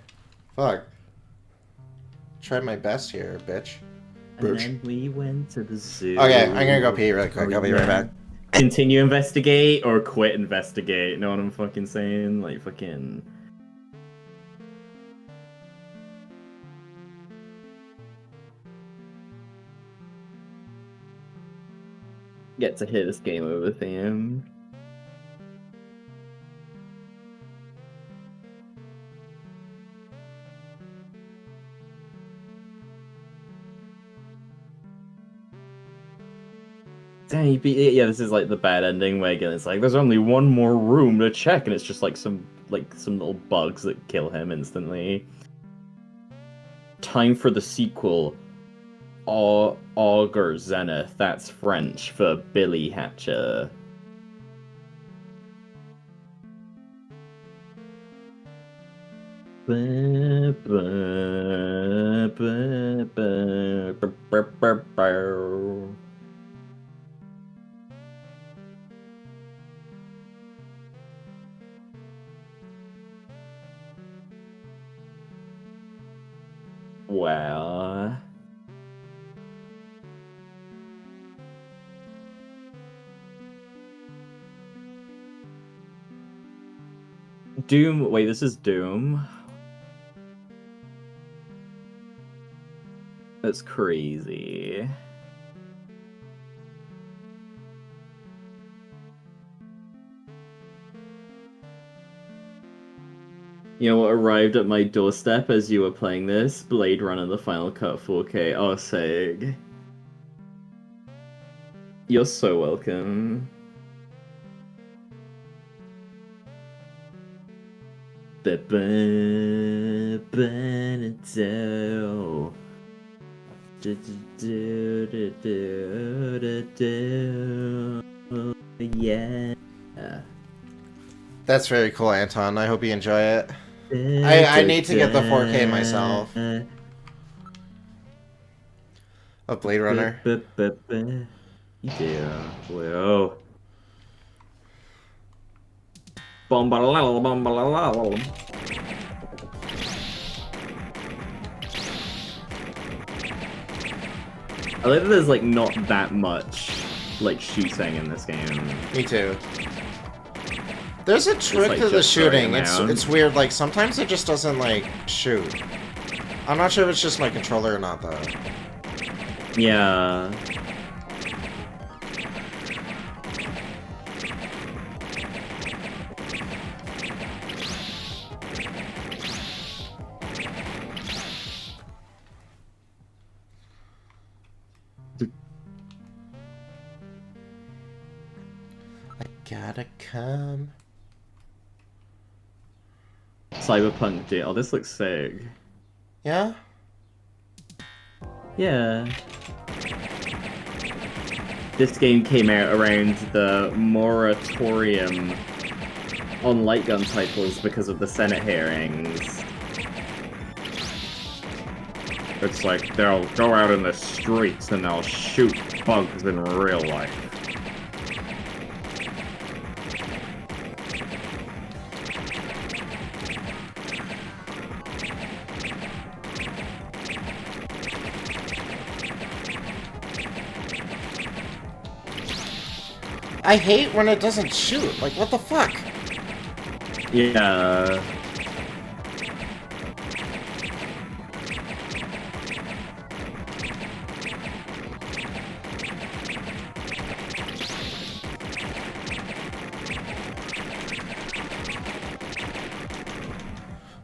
Fuck. Tried my best here, bitch. And then we went to the zoo. Okay, I'm gonna go pee really quick. I'll be right back. Continue investigate or quit investigate. Know what I'm fucking saying? Like fucking. Get to hear this game over theme. Dang, yeah, this is like the bad ending where again it's like there's only one more room to check, and it's just like some little bugs that kill him instantly. Time for the sequel. Augur Zenith, that's French for Billy Hatcher. Well... Doom... Wait, this is Doom? That's crazy. You know what arrived at my doorstep as you were playing this? Blade Runner the Final Cut 4K. Oh, Seg. You're so welcome. Yeah. That's very cool, Anton. I hope you enjoy it. I need to get the 4K myself. Of Blade Runner. Yeah. Whoa. I like that there's like not that much like shooting in this game. Me too. There's a trick like to the just throwing shooting. It's weird. Like sometimes it just doesn't like shoot. I'm not sure if it's just my controller or not though. Yeah. Gotta come. Cyberpunk J. Oh, this looks sick. Yeah? Yeah. This game came out around the moratorium on light gun titles because of the Senate hearings. It's like they'll go out in the streets and they'll shoot bugs in real life. I hate when it doesn't shoot. Like, what the fuck? Yeah.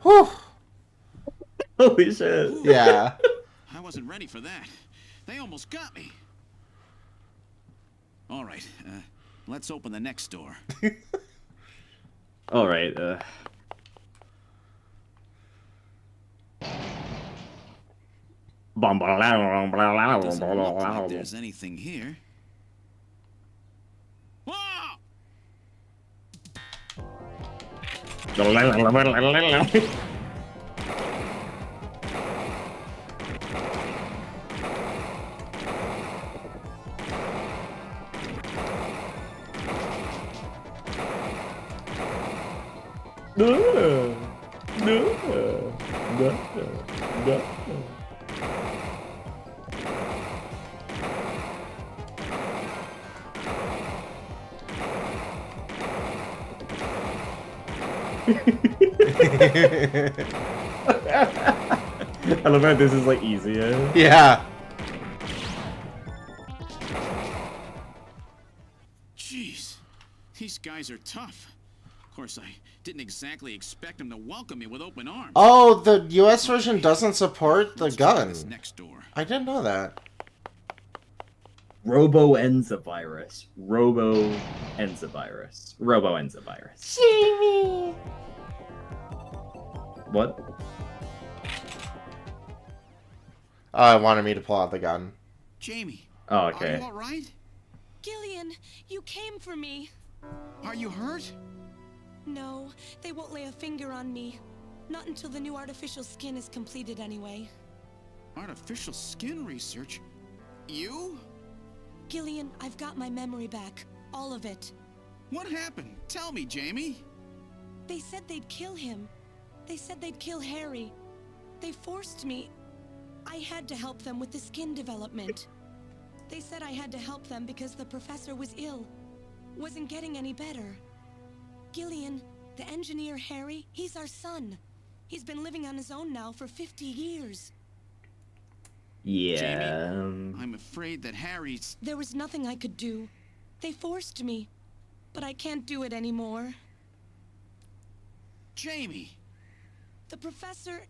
Whew. Holy shit. Yeah. I wasn't ready for that. They almost got me. All right, let's open the next door. All right. Doesn't look like there's anything here. Whoa! I love how this is like easier. Yeah. These guys are tough. Of course, I didn't exactly expect them to welcome me with open arms. Oh, the US version doesn't support the gun. Next door. I didn't know that. Robo-enzavirus. Robo-enzavirus. Robo-enzavirus. Jamie! What? It wanted me to pull out the gun. Jamie. Oh, okay. Are you all right? Gillian, you came for me. Are you hurt? No, they won't lay a finger on me. Not until the new artificial skin is completed anyway. Artificial skin research? You? Gillian, I've got my memory back. All of it. What happened? Tell me, Jamie. They said they'd kill him. They said they'd kill Harry. They forced me. I had to help them with the skin development. They said I had to help them because the professor was ill. Wasn't getting any better. Gillian, the engineer Harry, he's our son. He's been living on his own now for 50 years. Yeah. Jamie, I'm afraid that Harry's... There was nothing I could do. They forced me. But I can't do it anymore. Jamie! The professor,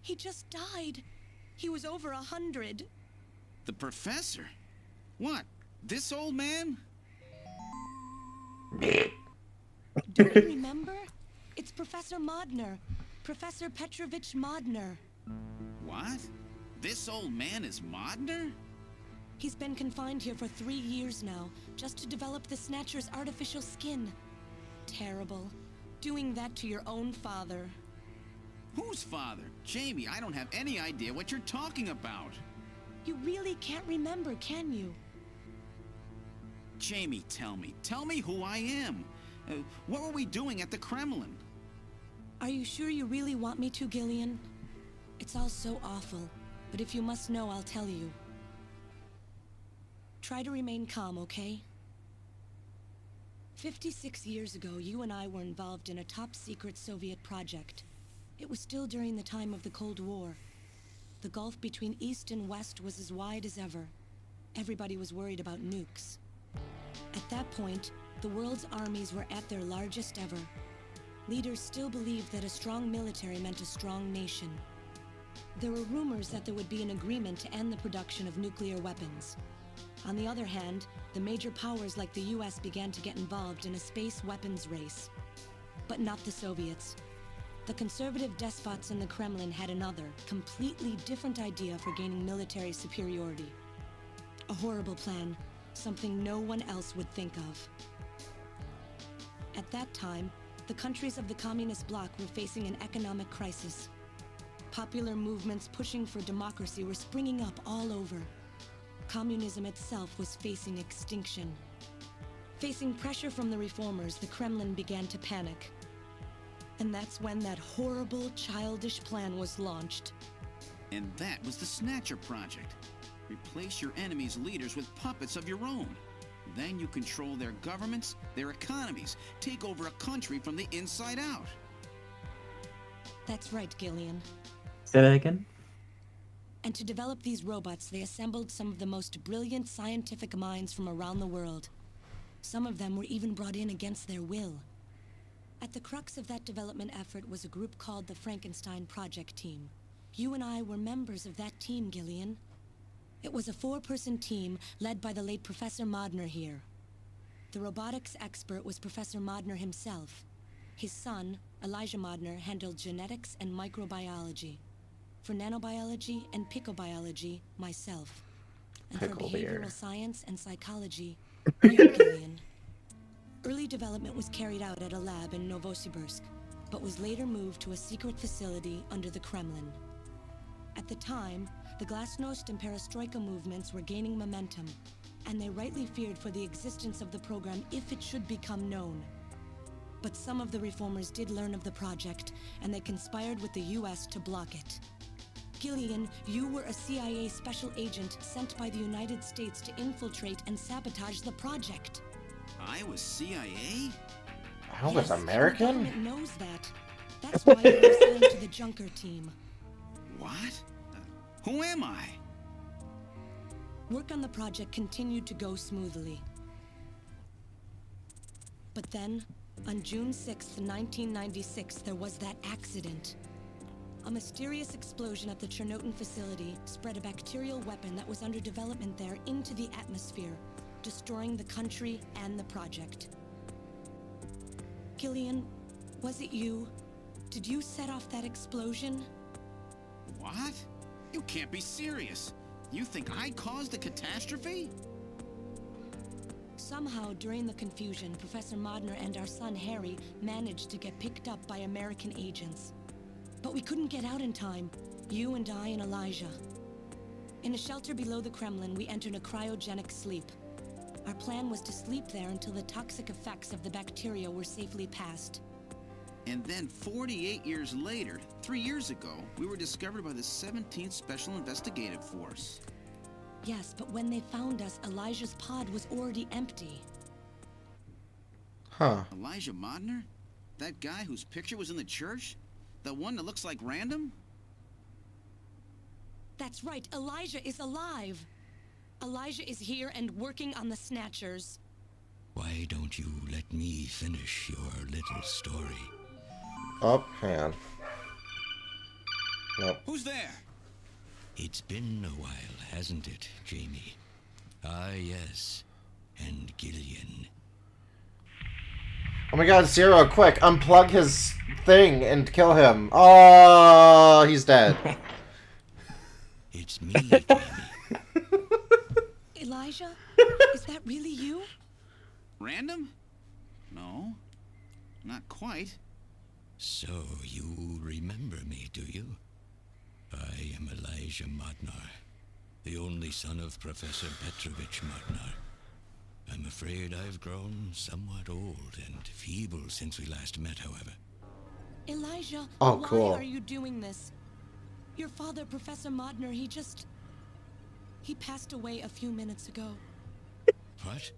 he just died. He was over 100. The professor? What? This old man? Do you remember? It's Professor Modner. Professor Petrovich Modner. What? This old man is Modner? He's been confined here for 3 years now, just to develop the Snatcher's artificial skin. Terrible. Doing that to your own father. Whose father? Jamie, I don't have any idea what you're talking about. You really can't remember, can you? Jamie, tell me. Tell me who I am. What were we doing at the Kremlin? Are you sure you really want me to, Gillian? It's all so awful, but if you must know, I'll tell you. Try to remain calm, okay? 56 years ago, you and I were involved in a top-secret Soviet project. It was still during the time of the Cold War. The gulf between East and West was as wide as ever. Everybody was worried about nukes. At that point, the world's armies were at their largest ever. Leaders still believed that a strong military meant a strong nation. There were rumors that there would be an agreement to end the production of nuclear weapons. On the other hand, the major powers like the US began to get involved in a space weapons race. But not the Soviets. The conservative despots in the Kremlin had another, completely different idea for gaining military superiority. A horrible plan, something no one else would think of. At that time, the countries of the communist bloc were facing an economic crisis. Popular movements pushing for democracy were springing up all over. Communism itself was facing extinction. Facing pressure from the reformers, the Kremlin began to panic. And that's when that horrible, childish plan was launched. And that was the Snatcher Project. Replace your enemy's leaders with puppets of your own. Then you control their governments, their economies, take over a country from the inside out. That's right, Gillian. Say that again? And to develop these robots, they assembled some of the most brilliant scientific minds from around the world. Some of them were even brought in against their will. At the crux of that development effort was a group called the Frankenstein Project Team. You and I were members of that team, Gillian. It was a 4-person team led by the late Professor Modner here. The robotics expert was Professor Modner himself. His son, Elijah Modner, handled genetics and microbiology. For nanobiology and picobiology, myself. And for behavioral science and psychology, you, Gillian. Early development was carried out at a lab in Novosibirsk, but was later moved to a secret facility under the Kremlin. At the time, the Glasnost and Perestroika movements were gaining momentum, and they rightly feared for the existence of the program if it should become known. But some of the reformers did learn of the project, and they conspired with the US to block it. Gillian, you were a CIA special agent sent by the United States to infiltrate and sabotage the project. I was CIA? I was American? The government knows that. That's why you were assigned to the Junker team. What? Who am I? Work on the project continued to go smoothly. But then, on June 6th, 1996, there was that accident. A mysterious explosion at the Chernobyl facility spread a bacterial weapon that was under development there into the atmosphere, destroying the country and the project. Killian, was it you? Did you set off that explosion? What? You can't be serious. You think I caused the catastrophe? Somehow, during the confusion, Professor Modner and our son Harry managed to get picked up by American agents. But we couldn't get out in time, you and I and Elijah. In a shelter below the Kremlin, we entered a cryogenic sleep. Our plan was to sleep there until the toxic effects of the bacteria were safely passed. And then 48 years later, 3 years ago, we were discovered by the 17th Special Investigative Force. Yes, but when they found us, Elijah's pod was already empty. Huh. Elijah Modner? That guy whose picture was in the church? The one that looks like Random? That's right, Elijah is alive. Elijah is here and working on the Snatchers. Why don't you let me finish your little story? Oh, hang on. Nope. Who's there? It's been a while, hasn't it, Jamie? Ah, yes. And Gillian. Oh my god, Zero, quick, unplug his thing and kill him. Oh, he's dead. It's me, Jamie. Elijah? Is that really you? Random? No. Not quite. So, you remember me, do you? I am Elijah Modnar, the only son of Professor Petrovich Modnar. I'm afraid I've grown somewhat old and feeble since we last met, however. Elijah, oh, cool. Why are you doing this? Your father, Professor Modner, he passed away a few minutes ago. What?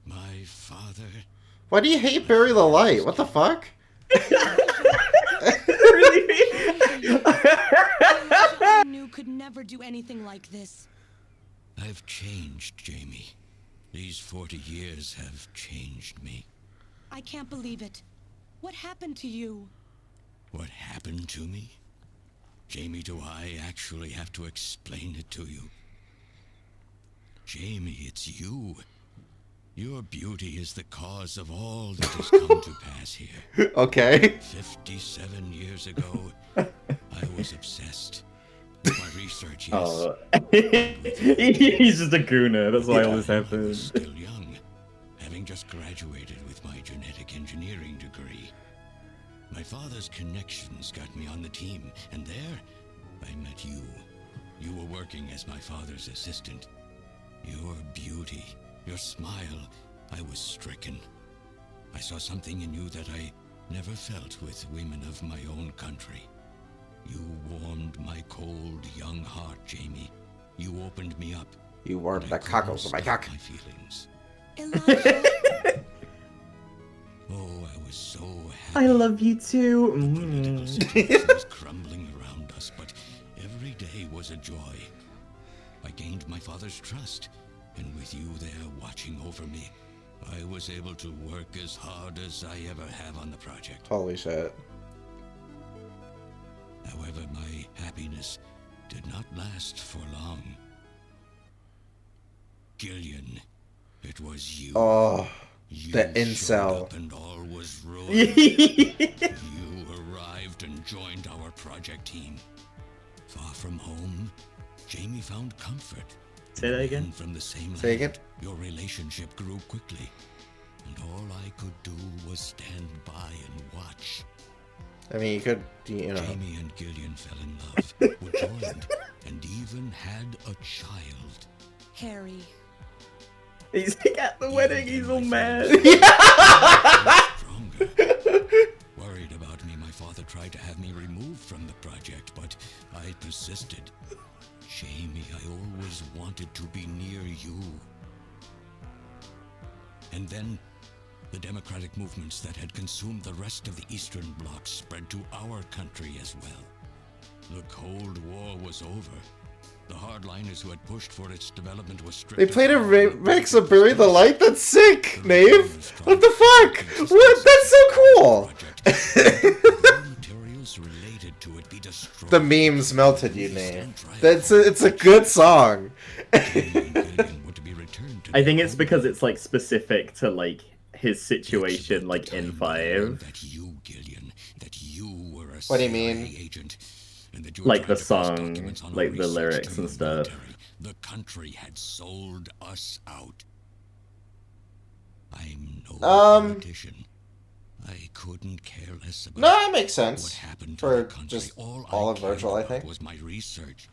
My father? Why do you hate Bury the Light? What the fuck? I knew could never do anything like this. I've changed, Jamie. These 40 years have changed me. I can't believe it. What happened to you? What happened to me? Jamie, do I actually have to explain it to you? Jamie, it's you. Your beauty is the cause of all that has come to pass here. Okay. 57 years ago, I was obsessed. My research, yes. Oh. He's just a gooner, that's why all this I was happened. still young, having just graduated with my genetic engineering degree. My father's connections got me on the team, and there, I met you. You were working as my father's assistant. Your beauty, your smile, I was stricken. I saw something in you that I never felt with women of my own country. You warmed my cold, young heart, Jamie. You opened me up. You warmed the cockles of my cock. My feelings. Elijah. Oh, I was so happy. I love you too. Political situation was crumbling around us, but every day was a joy. I gained my father's trust, and with you there watching over me, I was able to work as hard as I ever have on the project. Holy shit. However, my happiness did not last for long. Gillian, it was you. Oh, You the showed incel. up and all was ruined. You arrived and joined our project team. Far from home, Jamie found comfort. Say that again? And from the same Say again? land, your relationship grew quickly. And all I could do was stand by and watch. I mean, you could, you know. Jamie and Gillian fell in love, were joined, and even had a child. Harry. He's at the wedding, he's all mad. Stronger. Worried about me, my father tried to have me removed from the project, but I persisted. Jamie, I always wanted to be near you. And then, the democratic movements that had consumed the rest of the Eastern Bloc spread to our country as well. The Cold War was over, The hardliners who had pushed for its development was stripped. They played a remix of Bury the Light? That's sick, Nave! What the fuck? What? That's so cool! The memes melted you, Nave. It's a good song. I think it's because it's like specific to like his situation, like in 5. What do you mean? Like the song, like the lyrics and stuff. The country had sold us out. I'm no politician. I couldn't care less about no, that makes sense. What happened for to just all of Virgil, I think. Was my research.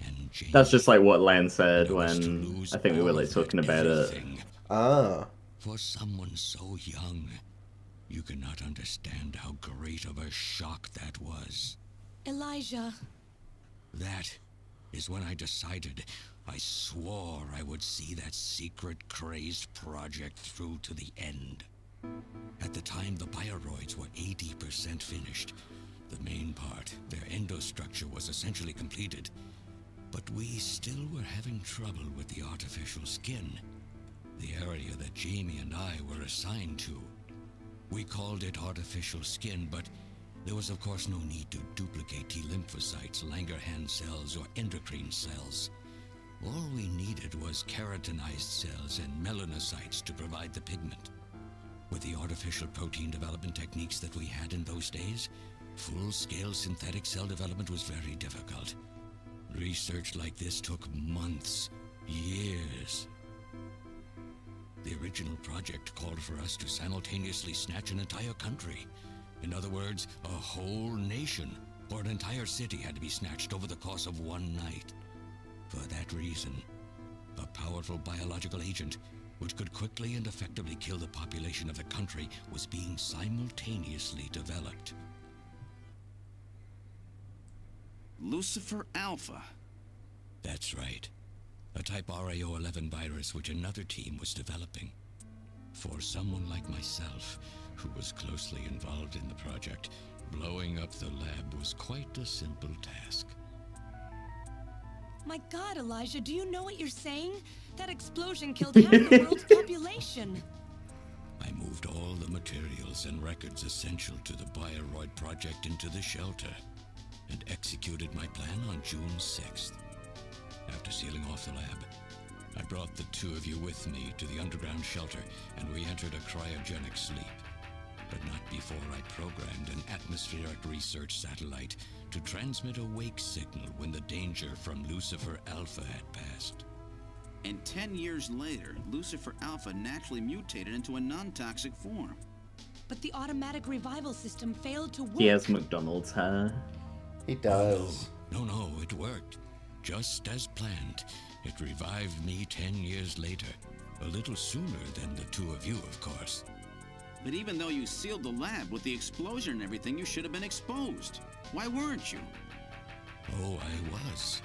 And that's just like what Lan said when I think we were like talking about it. Ah. For someone so young, you cannot understand how great of a shock that was. Elijah. That is when I decided, I swore I would see that secret crazed project through to the end. At the time, the bioroids were 80% finished. The main part, their endostructure, was essentially completed. But we still were having trouble with the artificial skin, the area that Jamie and I were assigned to. We called it artificial skin, but there was of course no need to duplicate T lymphocytes, Langerhans cells, or endocrine cells. All we needed was keratinized cells and melanocytes to provide the pigment. With the artificial protein development techniques that we had in those days, full-scale synthetic cell development was very difficult. Research like this took months, years. The original project called for us to simultaneously snatch an entire country. In other words, a whole nation, or an entire city had to be snatched over the course of one night. For that reason, a powerful biological agent, which could quickly and effectively kill the population of the country, was being simultaneously developed. Lucifer Alpha. That's right. A type RAO11 virus which another team was developing. For someone like myself, who was closely involved in the project, blowing up the lab was quite a simple task. My God, Elijah, do you know what you're saying? That explosion killed half the world's population. I moved all the materials and records essential to the Bioroid project into the shelter, and executed my plan on June 6th. After sealing off the lab, I brought the two of you with me to the underground shelter, and we entered a cryogenic sleep. But not before I programmed an atmospheric research satellite to transmit a wake signal when the danger from Lucifer Alpha had passed. And 10 years later, Lucifer Alpha naturally mutated into a non-toxic form. But the automatic revival system failed to work. He has McDonald's hair. He does. No, it worked. Just as planned. It revived me 10 years later. A little sooner than the two of you, of course. But even though you sealed the lab with the explosion and everything, you should have been exposed. Why weren't you? Oh, I was.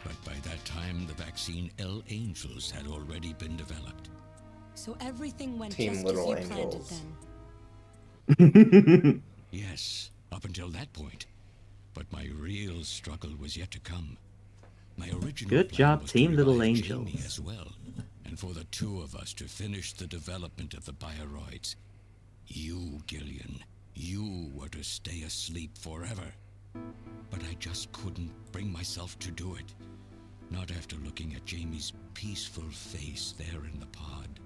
But by that time, the vaccine L Angels had already been developed. So everything went Team just Little as you Angels. planned it then. Yes, up until that point. But my real struggle was yet to come. My original Good plan job, was Team to Little revive Angels. Jamie as well, and for the two of us to finish the development of the bioroids. You, Gillian, you were to stay asleep forever. But I just couldn't bring myself to do it. Not after looking at Jamie's peaceful face there in the pod.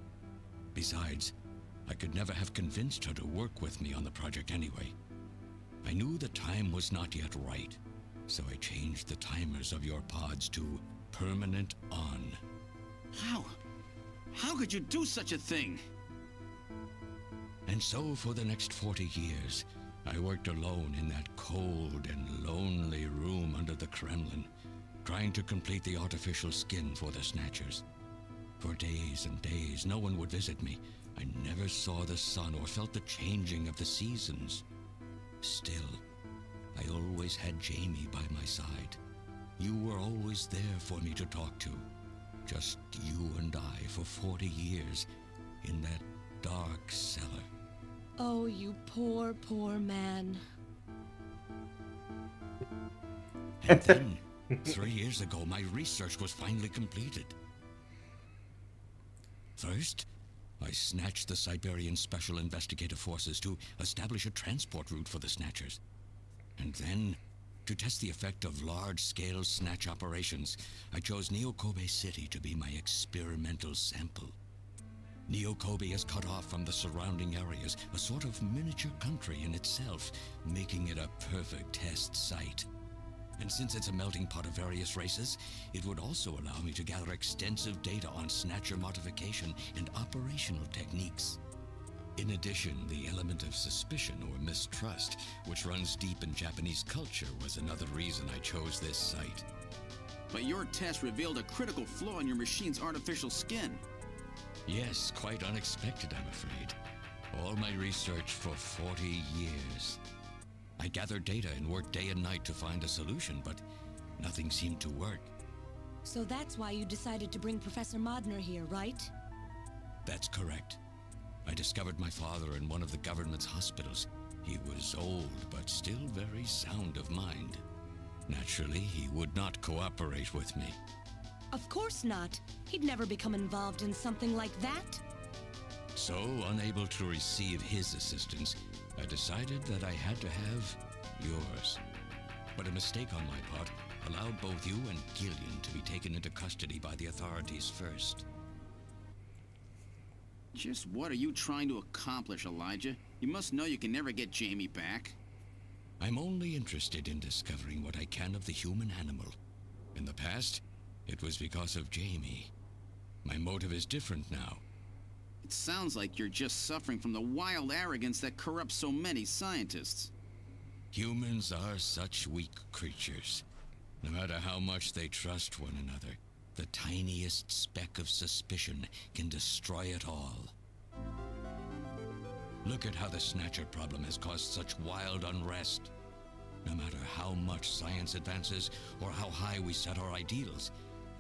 Besides, I could never have convinced her to work with me on the project anyway. I knew the time was not yet right, so I changed the timers of your pods to permanent on. How? How could you do such a thing? And so for the next 40 years, I worked alone in that cold and lonely room under the Kremlin, trying to complete the artificial skin for the Snatchers. For days and days, no one would visit me. I never saw the sun or felt the changing of the seasons. Still, I always had Jamie by my side. You were always there for me to talk to. Just you and I for 40 years in that dark cellar. Oh, you poor, poor man. And then 3 years ago, my research was finally completed. First, I snatched the Siberian Special Investigative Forces to establish a transport route for the Snatchers. And then, to test the effect of large-scale snatch operations, I chose Neo-Kobe City to be my experimental sample. Neo-Kobe is cut off from the surrounding areas, a sort of miniature country in itself, making it a perfect test site. And since it's a melting pot of various races, it would also allow me to gather extensive data on Snatcher modification and operational techniques. In addition, the element of suspicion or mistrust, which runs deep in Japanese culture, was another reason I chose this site. But your test revealed a critical flaw in your machine's artificial skin. Yes, quite unexpected, I'm afraid. All my research for 40 years. I gathered data and worked day and night to find a solution, but nothing seemed to work. So that's why you decided to bring Professor Modner here, right? That's correct. I discovered my father in one of the government's hospitals. He was old, but still very sound of mind. Naturally, he would not cooperate with me. Of course not. He'd never become involved in something like that. So, unable to receive his assistance, I decided that I had to have yours. But a mistake on my part allowed both you and Gillian to be taken into custody by the authorities first. Just what are you trying to accomplish, Elijah? You must know you can never get Jamie back. I'm only interested in discovering what I can of the human animal. In the past, it was because of Jamie. My motive is different now. It sounds like you're just suffering from the wild arrogance that corrupts so many scientists. Humans are such weak creatures. No matter how much they trust one another, the tiniest speck of suspicion can destroy it all. Look at how the Snatcher problem has caused such wild unrest. No matter how much science advances or how high we set our ideals,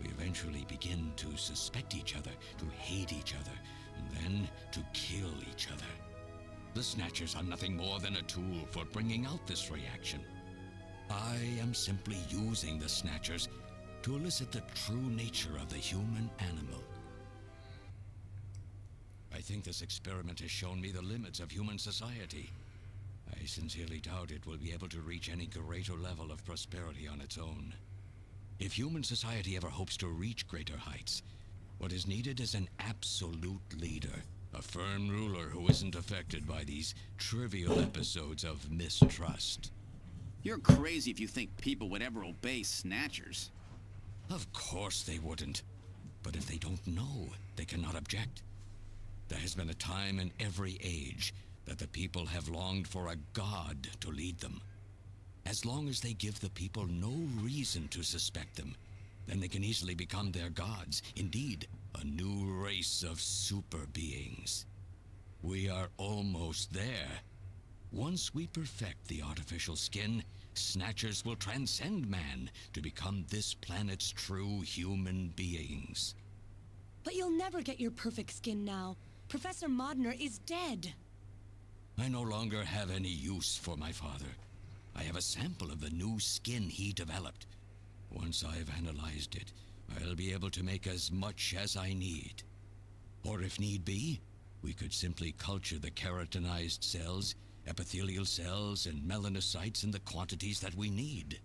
we eventually begin to suspect each other, to hate each other, and then to kill each other. The Snatchers are nothing more than a tool for bringing out this reaction. I am simply using the Snatchers to elicit the true nature of the human animal. I think this experiment has shown me the limits of human society. I sincerely doubt it will be able to reach any greater level of prosperity on its own. If human society ever hopes to reach greater heights, what is needed is an absolute leader, a firm ruler who isn't affected by these trivial episodes of mistrust. You're crazy if you think people would ever obey Snatchers. Of course they wouldn't. But if they don't know, they cannot object. There has been a time in every age that the people have longed for a god to lead them. As long as they give the people no reason to suspect them, then they can easily become their gods. Indeed, a new race of super beings. We are almost there. Once we perfect the artificial skin, Snatchers will transcend man to become this planet's true human beings. But you'll never get your perfect skin now. Professor Modner is dead. I no longer have any use for my father. I have a sample of the new skin he developed. Once I've analyzed it, I'll be able to make as much as I need. Or if need be, we could simply culture the keratinized cells, epithelial cells, and melanocytes in the quantities that we need.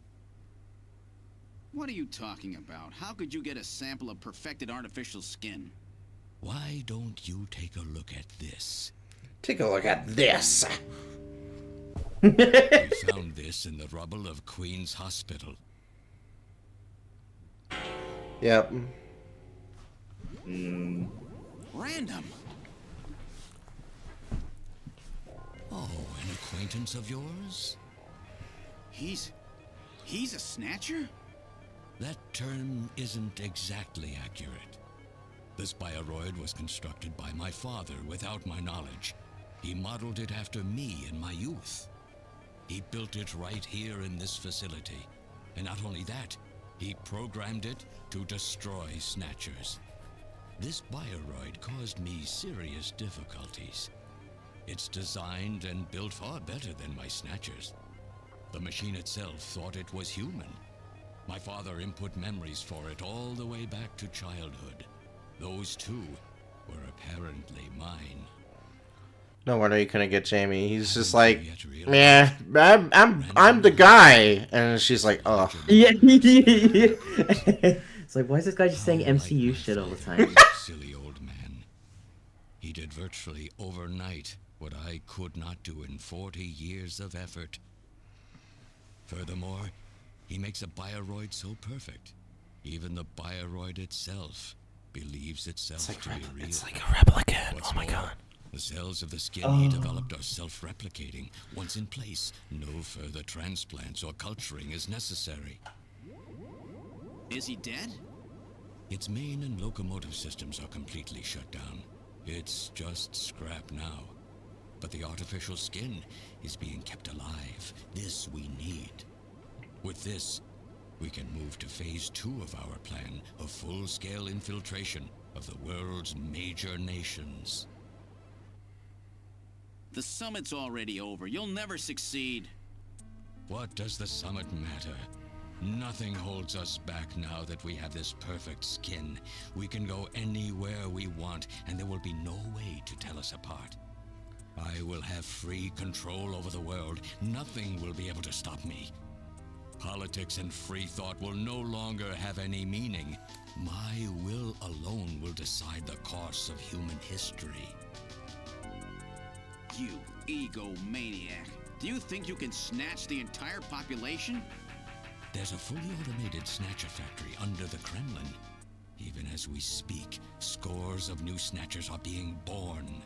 What are you talking about? How could you get a sample of perfected artificial skin? Why don't you take a look at this? Take a look at this! We found this in the rubble of Queen's Hospital. Yep. Random. Oh, an acquaintance of yours? He's a Snatcher? That term isn't exactly accurate. This bioroid was constructed by my father without my knowledge. He modeled it after me in my youth. He built it right here in this facility. And not only that, he programmed it to destroy Snatchers. This bioroid caused me serious difficulties. It's designed and built far better than my Snatchers. The machine itself thought it was human. My father input memories for it all the way back to childhood. Those two were apparently mine. No wonder you couldn't get Jamie. He's just like, yeah, I'm the guy, and she's like, oh. Yeah. It's like, why is this guy just saying MCU shit all the time? Silly old man. He did virtually overnight what I could not do in 40 years of effort. Furthermore, he makes a bioroid so perfect, even the bioroid itself believes itself to be real. It's like a replicant. What's oh my more, god. The cells of the skin he developed are self-replicating. Once in place, no further transplants or culturing is necessary. Is he dead? Its main and locomotive systems are completely shut down. It's just scrap now. But the artificial skin is being kept alive. This we need. With this, we can move to phase 2 of our plan of full-scale infiltration of the world's major nations. The summit's already over. You'll never succeed. What does the summit matter? Nothing holds us back now that we have this perfect skin. We can go anywhere we want, and there will be no way to tell us apart. I will have free control over the world. Nothing will be able to stop me. Politics and free thought will no longer have any meaning. My will alone will decide the course of human history. You egomaniac. Do you think you can snatch the entire population? There's a fully automated Snatcher factory under the Kremlin. Even as we speak, scores of new Snatchers are being born.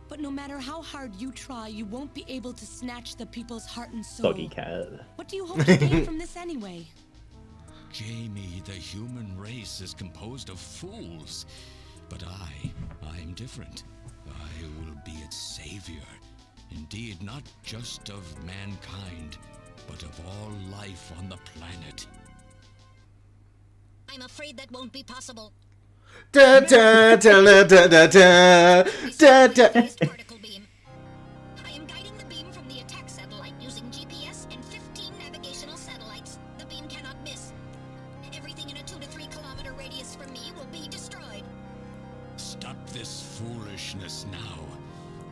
But no matter how hard you try, you won't be able to snatch the people's heart and soul. Soggy cat. What do you hope to gain from this anyway? Jamie, the human race is composed of fools. But I'm different. I will be its savior. Indeed, not just of mankind, but of all life on the planet. I'm afraid that won't be possible. Da da da da da da da da. Particle beam. I am guiding the beam from the attack satellite using GPS and 15 navigational satellites. The beam cannot miss. Everything in a 2 to 3 kilometer radius from me will be destroyed. Stop this foolishness now.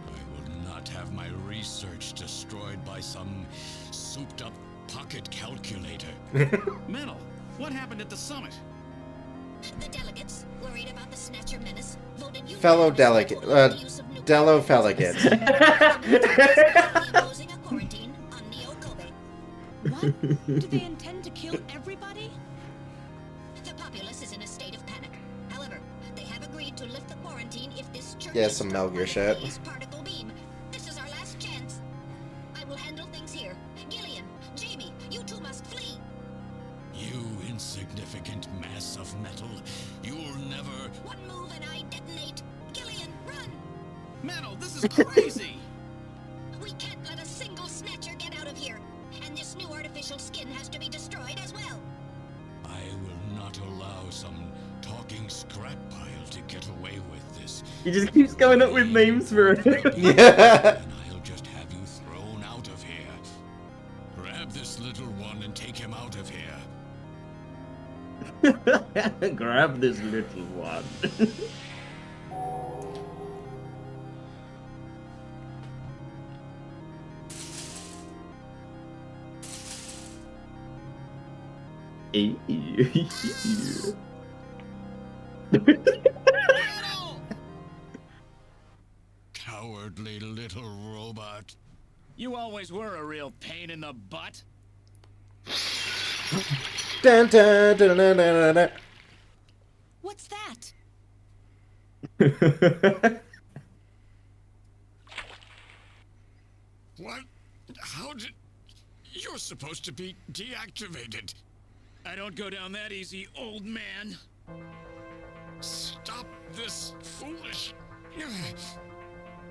I will not have my research destroyed by some souped-up pocket calculator. Metal, what happened at the summit? The delegates, worried about the Snatcher menace, voted Fellow delegate, Dello Felegate. imposing a quarantine on Neo Kobe. What? Do they intend to kill everybody? The populace is in a state of panic. However, they have agreed to lift the quarantine if this church Yeah, some Metal Gear shit. particle beam. This is our last chance. I will handle things here. Gillian, Jamie, you two must flee. You insignificant mass of metal. You'll never... One move and I detonate. Gillian, run! Metal, this is crazy! We can't let a single Snatcher get out of here. And this new artificial skin has to be destroyed as well. I will not allow some talking scrap pile to get away with this. He just keeps going up with names for it. Yeah. And I'll just have you thrown out of here. Grab this little one and take him out of here. Grab this little one. Cowardly little robot. You always were a real pain in the butt. Dun, dun, dun, dun, dun, dun. What's that? What? How did... You're supposed to be deactivated. I don't go down that easy, old man. Stop this foolish...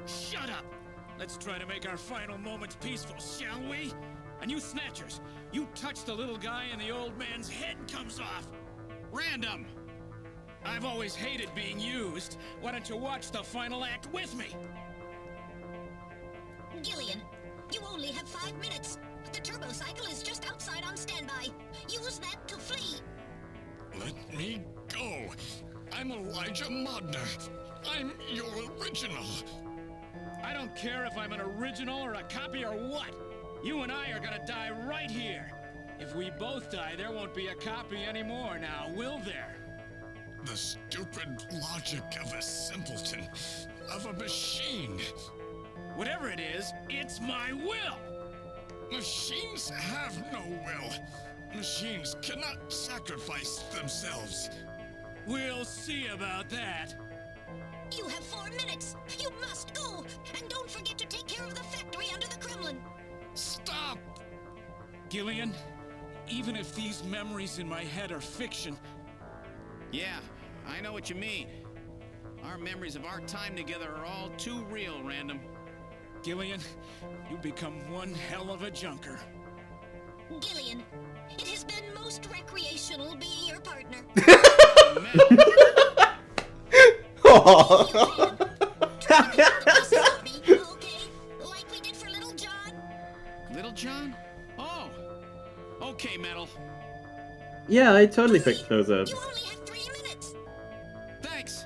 Shut up! Let's try to make our final moments peaceful, shall we? And you Snatchers, you touch the little guy and the old man's head comes off. Random! I've always hated being used. Why don't you watch the final act with me? Gillian, you only have 5 minutes. The turbo cycle is just outside on standby. Use that to I'm Elijah Modner. I'm your original. I don't care if I'm an original or a copy or what. You and I are gonna die right here. If we both die, there won't be a copy anymore now, will there? The stupid logic of a simpleton, of a machine. Whatever it is, it's my will. Machines have no will. Machines cannot sacrifice themselves. We'll see about that. You have 4 minutes. You must go. And don't forget to take care of the factory under the Kremlin. Stop! Gillian, even if these memories in my head are fiction... Yeah, I know what you mean. Our memories of our time together are all too real, Random. Gillian, you become one hell of a junker. Gillian, it has been most recreational being your partner. Oh. Okay, like we did for Little John. Little John? Oh. Okay, Metal. Yeah, I totally picked those up. You only have 3 minutes. Thanks.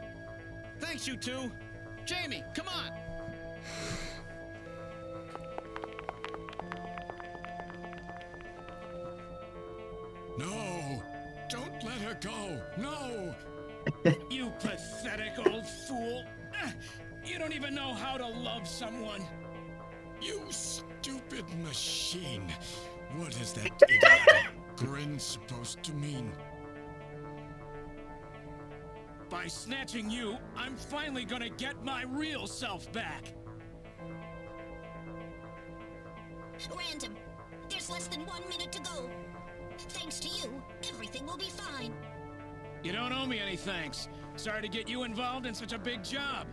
Thanks, you two. Jamie, come on. No! Don't let her go! No! You pathetic old fool. You don't even know how to love someone. You stupid machine! What is that idiotic grin supposed to mean? By snatching you, I'm finally gonna get my real self back. Random, there's less than 1 minute to go. Thanks to you, everything will be fine. You don't owe me any thanks. Sorry to get you involved in such a big job.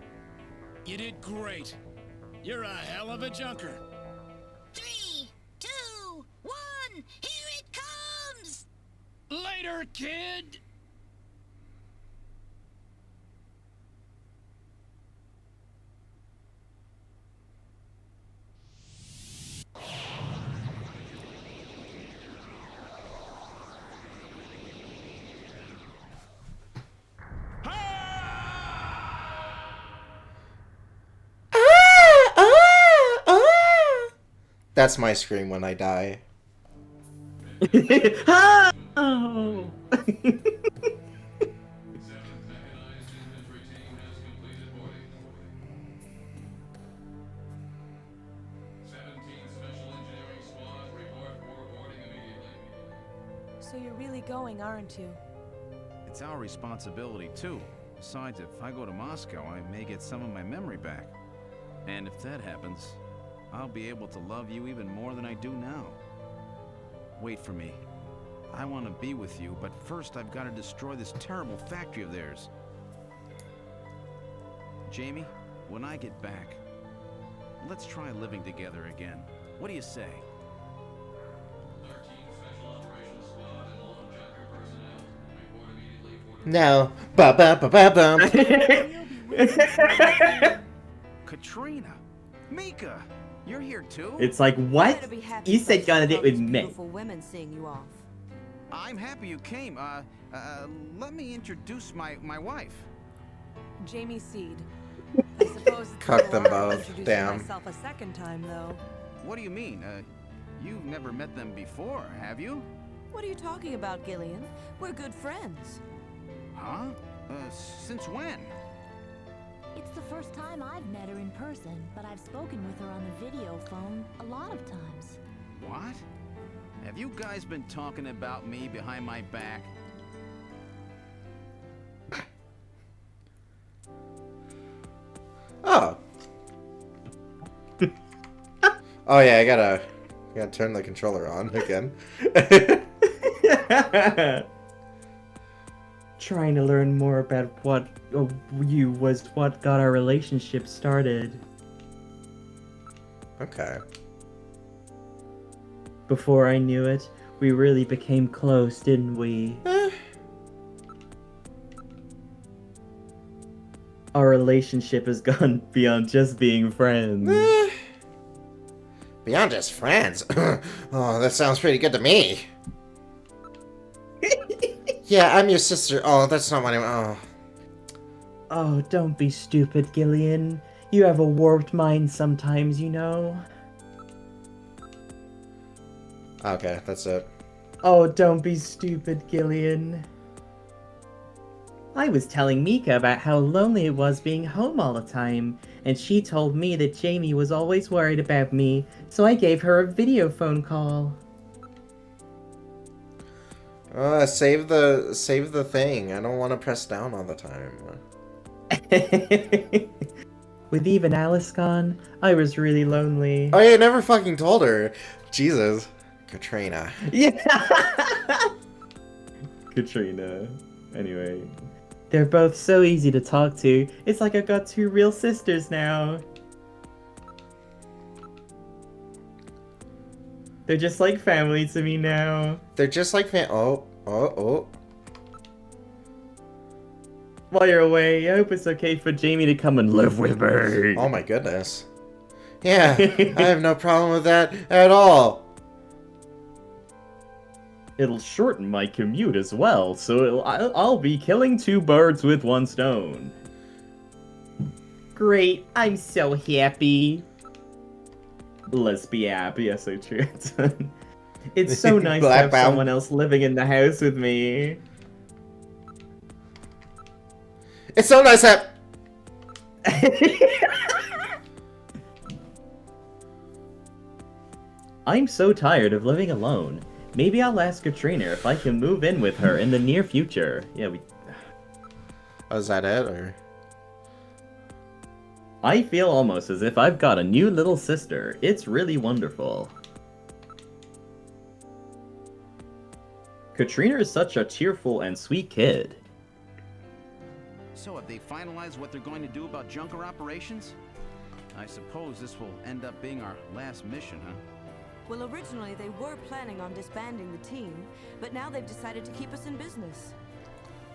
You did great. You're a hell of a junker. 3, 2, 1, here it comes! Later, kid! That's my scream when I die. Oh! So you're really going, aren't you? It's our responsibility, too. Besides, if I go to Moscow, I may get some of my memory back. And if that happens, I'll be able to love you even more than I do now. Wait for me. I want to be with you, but first I've got to destroy this terrible factory of theirs. Jamie, when I get back, let's try living together again. What do you say? No. Ba ba ba ba bum. Katrina! Mika! You're here too? It's like, what? You said you wanted it with me. Women seeing you off. I'm happy you came. Let me introduce my wife. Jamie Seed. I suppose it's Cut them both. introducing Damn. myself a second time, though. What do you mean? You've never met them before, have you? What are you talking about, Gillian? We're good friends. Huh? Since when? It's the first time I've met her in person, but I've spoken with her on the video phone a lot of times. What? Have you guys been talking about me behind my back? Oh. Oh yeah, I gotta turn the controller on again. Trying to learn more about what you was what got our relationship started. Okay. Before I knew it, we really became close, didn't we? Our relationship has gone beyond just being friends. Beyond just friends? Oh, that sounds pretty good to me. Yeah, I'm your sister. Oh, that's not what I... Oh. Oh, don't be stupid, Gillian. You have a warped mind sometimes, you know. Okay, that's it. Oh, don't be stupid, Gillian. I was telling Mika about how lonely it was being home all the time, and she told me that Jamie was always worried about me, so I gave her a video phone call. Save the thing. I don't want to press down all the time. With even Alice gone, I was really lonely. Oh yeah, I never fucking told her. Jesus. Katrina. Yeah. Katrina. Anyway. They're both so easy to talk to. It's like I've got two real sisters now. They're just like family to me now. They're just like oh. While you're away, I hope it's okay for Jamie to come and live with me. Oh my goodness. Yeah, I have no problem with that at all. It'll shorten my commute as well, so I'll be killing two birds with one stone. Great, I'm so happy. Let's be happy, yes, so true. It's so nice to have someone else living in the house with me. It's so nice that... I'm so tired of living alone. Maybe I'll ask Katrina if I can move in with her in the near future. Yeah, Oh, is that it, or...? I feel almost as if I've got a new little sister. It's really wonderful. Katrina is such a cheerful and sweet kid. So have they finalized what they're going to do about Junker operations? I suppose this will end up being our last mission, huh? Well, originally they were planning on disbanding the team, but now they've decided to keep us in business.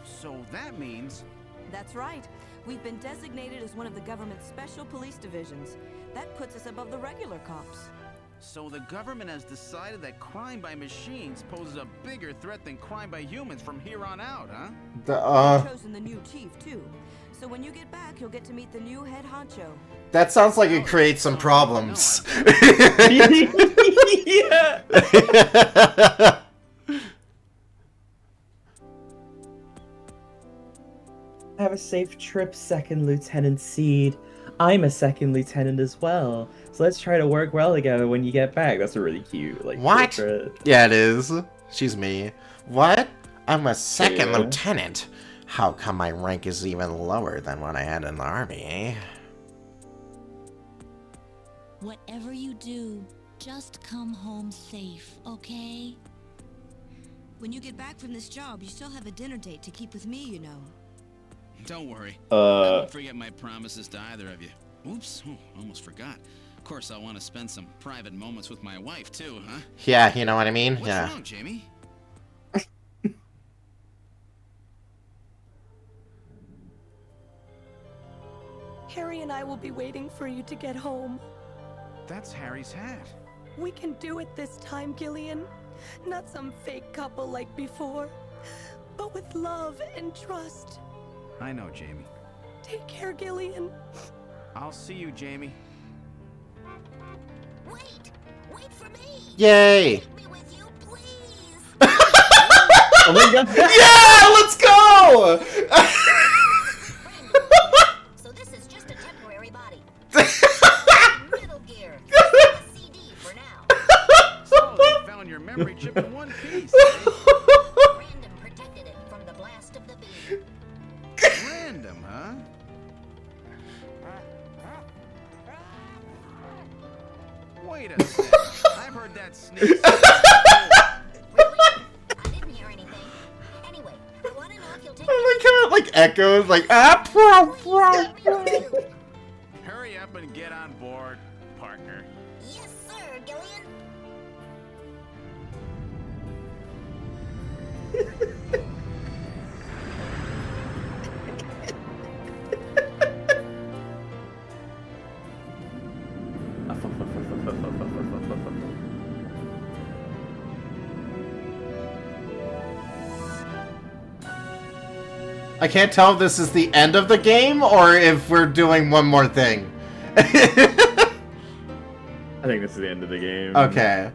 So that means... That's right. We've been designated as one of the government's special police divisions. That puts us above the regular cops. So the government has decided that crime by machines poses a bigger threat than crime by humans from here on out, huh? We've chosen the new chief, too. So when you get back, you'll get to meet the new head honcho. That sounds like it creates some problems. Yeah. Have a safe trip, Second Lieutenant Seed. I'm a second lieutenant as well, so let's try to work well together when you get back. That's a really cute, like, what? portrait. Yeah, it is. She's me. What? I'm a second lieutenant. How come my rank is even lower than what I had in the army, eh? Whatever you do, just come home safe, okay? When you get back from this job, you still have a dinner date to keep with me, you know. Don't worry. I won't forget my promises to either of you. Oops, almost forgot. Of course, I want to spend some private moments with my wife, too, huh? Yeah, you know what I mean? What's yeah. wrong, Jamie? Harry and I will be waiting for you to get home. That's Harry's hat. We can do it this time, Gillian. Not some fake couple like before, but with love and trust. I know, Jamie. Take care, Gillian. I'll see you, Jamie. Wait for me. Yay! Take me with you, please. Oh my god. Yeah, let's go! So this is just a temporary body. Metal Gear. CD for now. So they found your memory chip in one piece. Random protected it from the blast of the beam. Random, huh? Wait a second. I've heard that sneeze. Really? I didn't hear anything. Anyway, I want to know if you'll take Like echoes, like Hurry up and get on board, partner. Yes, sir, Gillian. I can't tell if this is the end of the game or if we're doing one more thing. I think this is the end of the game. Okay.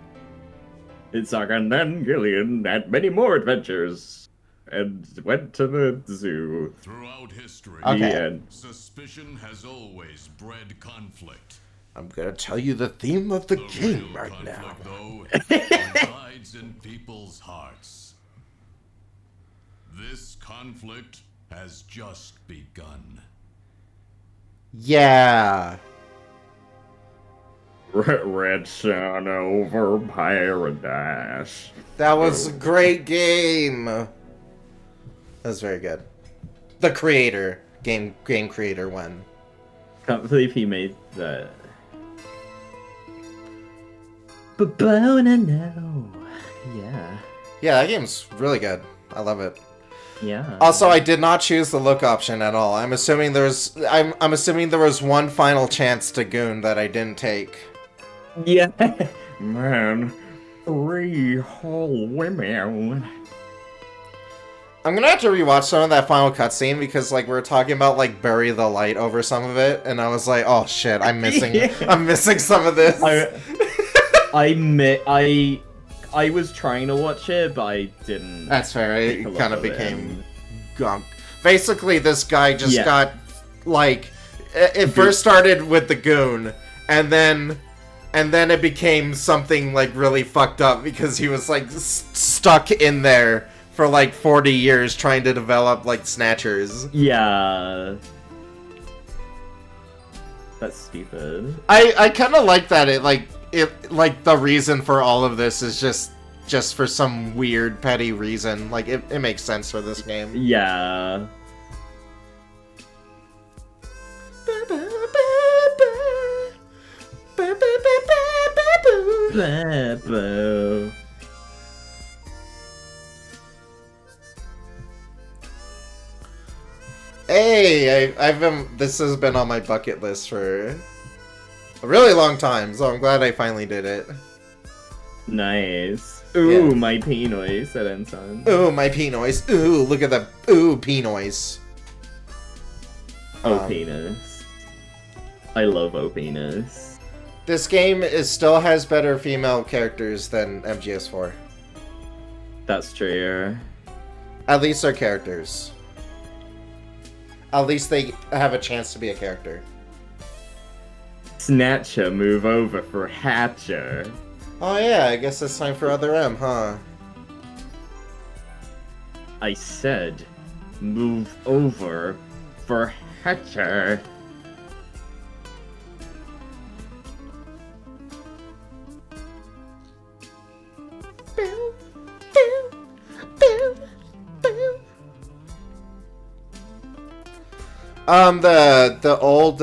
It's like, and then Gillian had many more adventures and went to the zoo. Throughout history, Okay. suspicion has always bred conflict. I'm gonna tell you the theme of the game right now. Though, resides in people's hearts. This conflict has just begun. Yeah. Red sun over paradise. That was a great game. That was very good. The creator, game creator won. Can't believe he made that. Ba-bo-na-no. Yeah. Yeah, that game's really good. I love it. Yeah. Also, I did not choose the look option at all. I'm assuming there's I'm assuming there was one final chance to goon that I didn't take. Yeah. Man, 3 whole women. I'm gonna have to rewatch some of that final cutscene because, like, we were talking about, like, bury the light over some of it, and I was like, oh shit, I'm missing, I'm missing some of this. I was trying to watch it, but I didn't. That's fair. It kind of became gunk. Basically, this guy just got, like, it first started with the goon, and then it became something, like, really fucked up because he was, like, stuck in there for, like, 40 years trying to develop, like, Snatchers. Yeah. That's stupid. I kind of like that like, the reason for all of this is just for some weird, petty reason. Like, it makes sense for this game. Yeah. Ba-bo. Hey, this has been on my bucket list for a really long time, so I'm glad I finally did it. Nice. Ooh, my Pinoy, said Ensign. Ooh, my Pinoys. Ooh, look at the Pinoys. Penis. I love penis. This game still has better female characters than MGS4. That's true. At least they're characters. At least they have a chance to be a character. Snatcher, move over for Hatcher. Oh yeah, I guess it's time for Other M, huh? I said, move over for Hatcher. The old,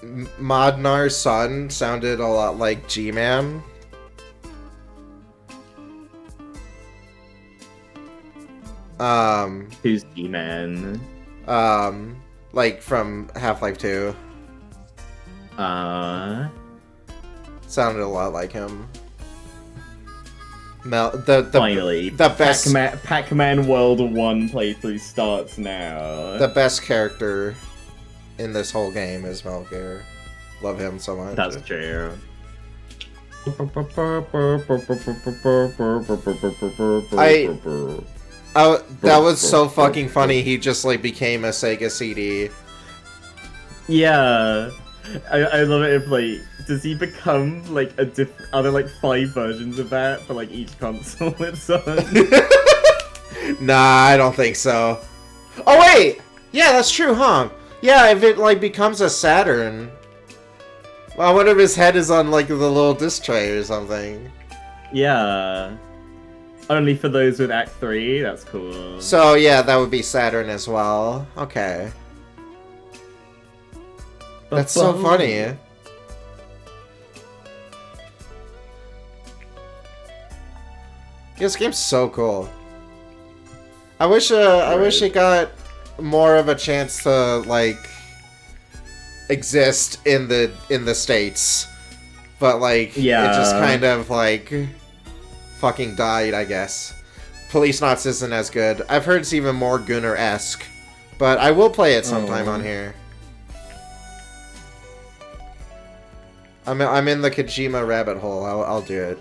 Modnar's son sounded a lot like G-Man. Who's G-Man? Like from Half-Life 2. Sounded a lot like him. Finally, the best Pac-Man World 1 playthrough starts now. The best character in this whole game is Melgear. Love him so much. That's true. That was so fucking funny. He just like became a Sega CD. Yeah, I love it. If like, does he become like a different? Are there like 5 versions of that for like each console it's on? Nah, I don't think so. Oh wait, yeah, that's true, huh? Yeah, if it like becomes a Saturn. Well, I wonder if his head is on like the little disc tray or something. Yeah. Only for those with Act 3, that's cool. So yeah, that would be Saturn as well. Okay. That's so funny. This game's so cool. I wish it got more of a chance to like exist in the States. But like it just kind of like fucking died, I guess. Police Knots isn't as good. I've heard it's even more Gunnar-esque. But I will play it sometime on here. I'm in the Kojima rabbit hole. I'll do it.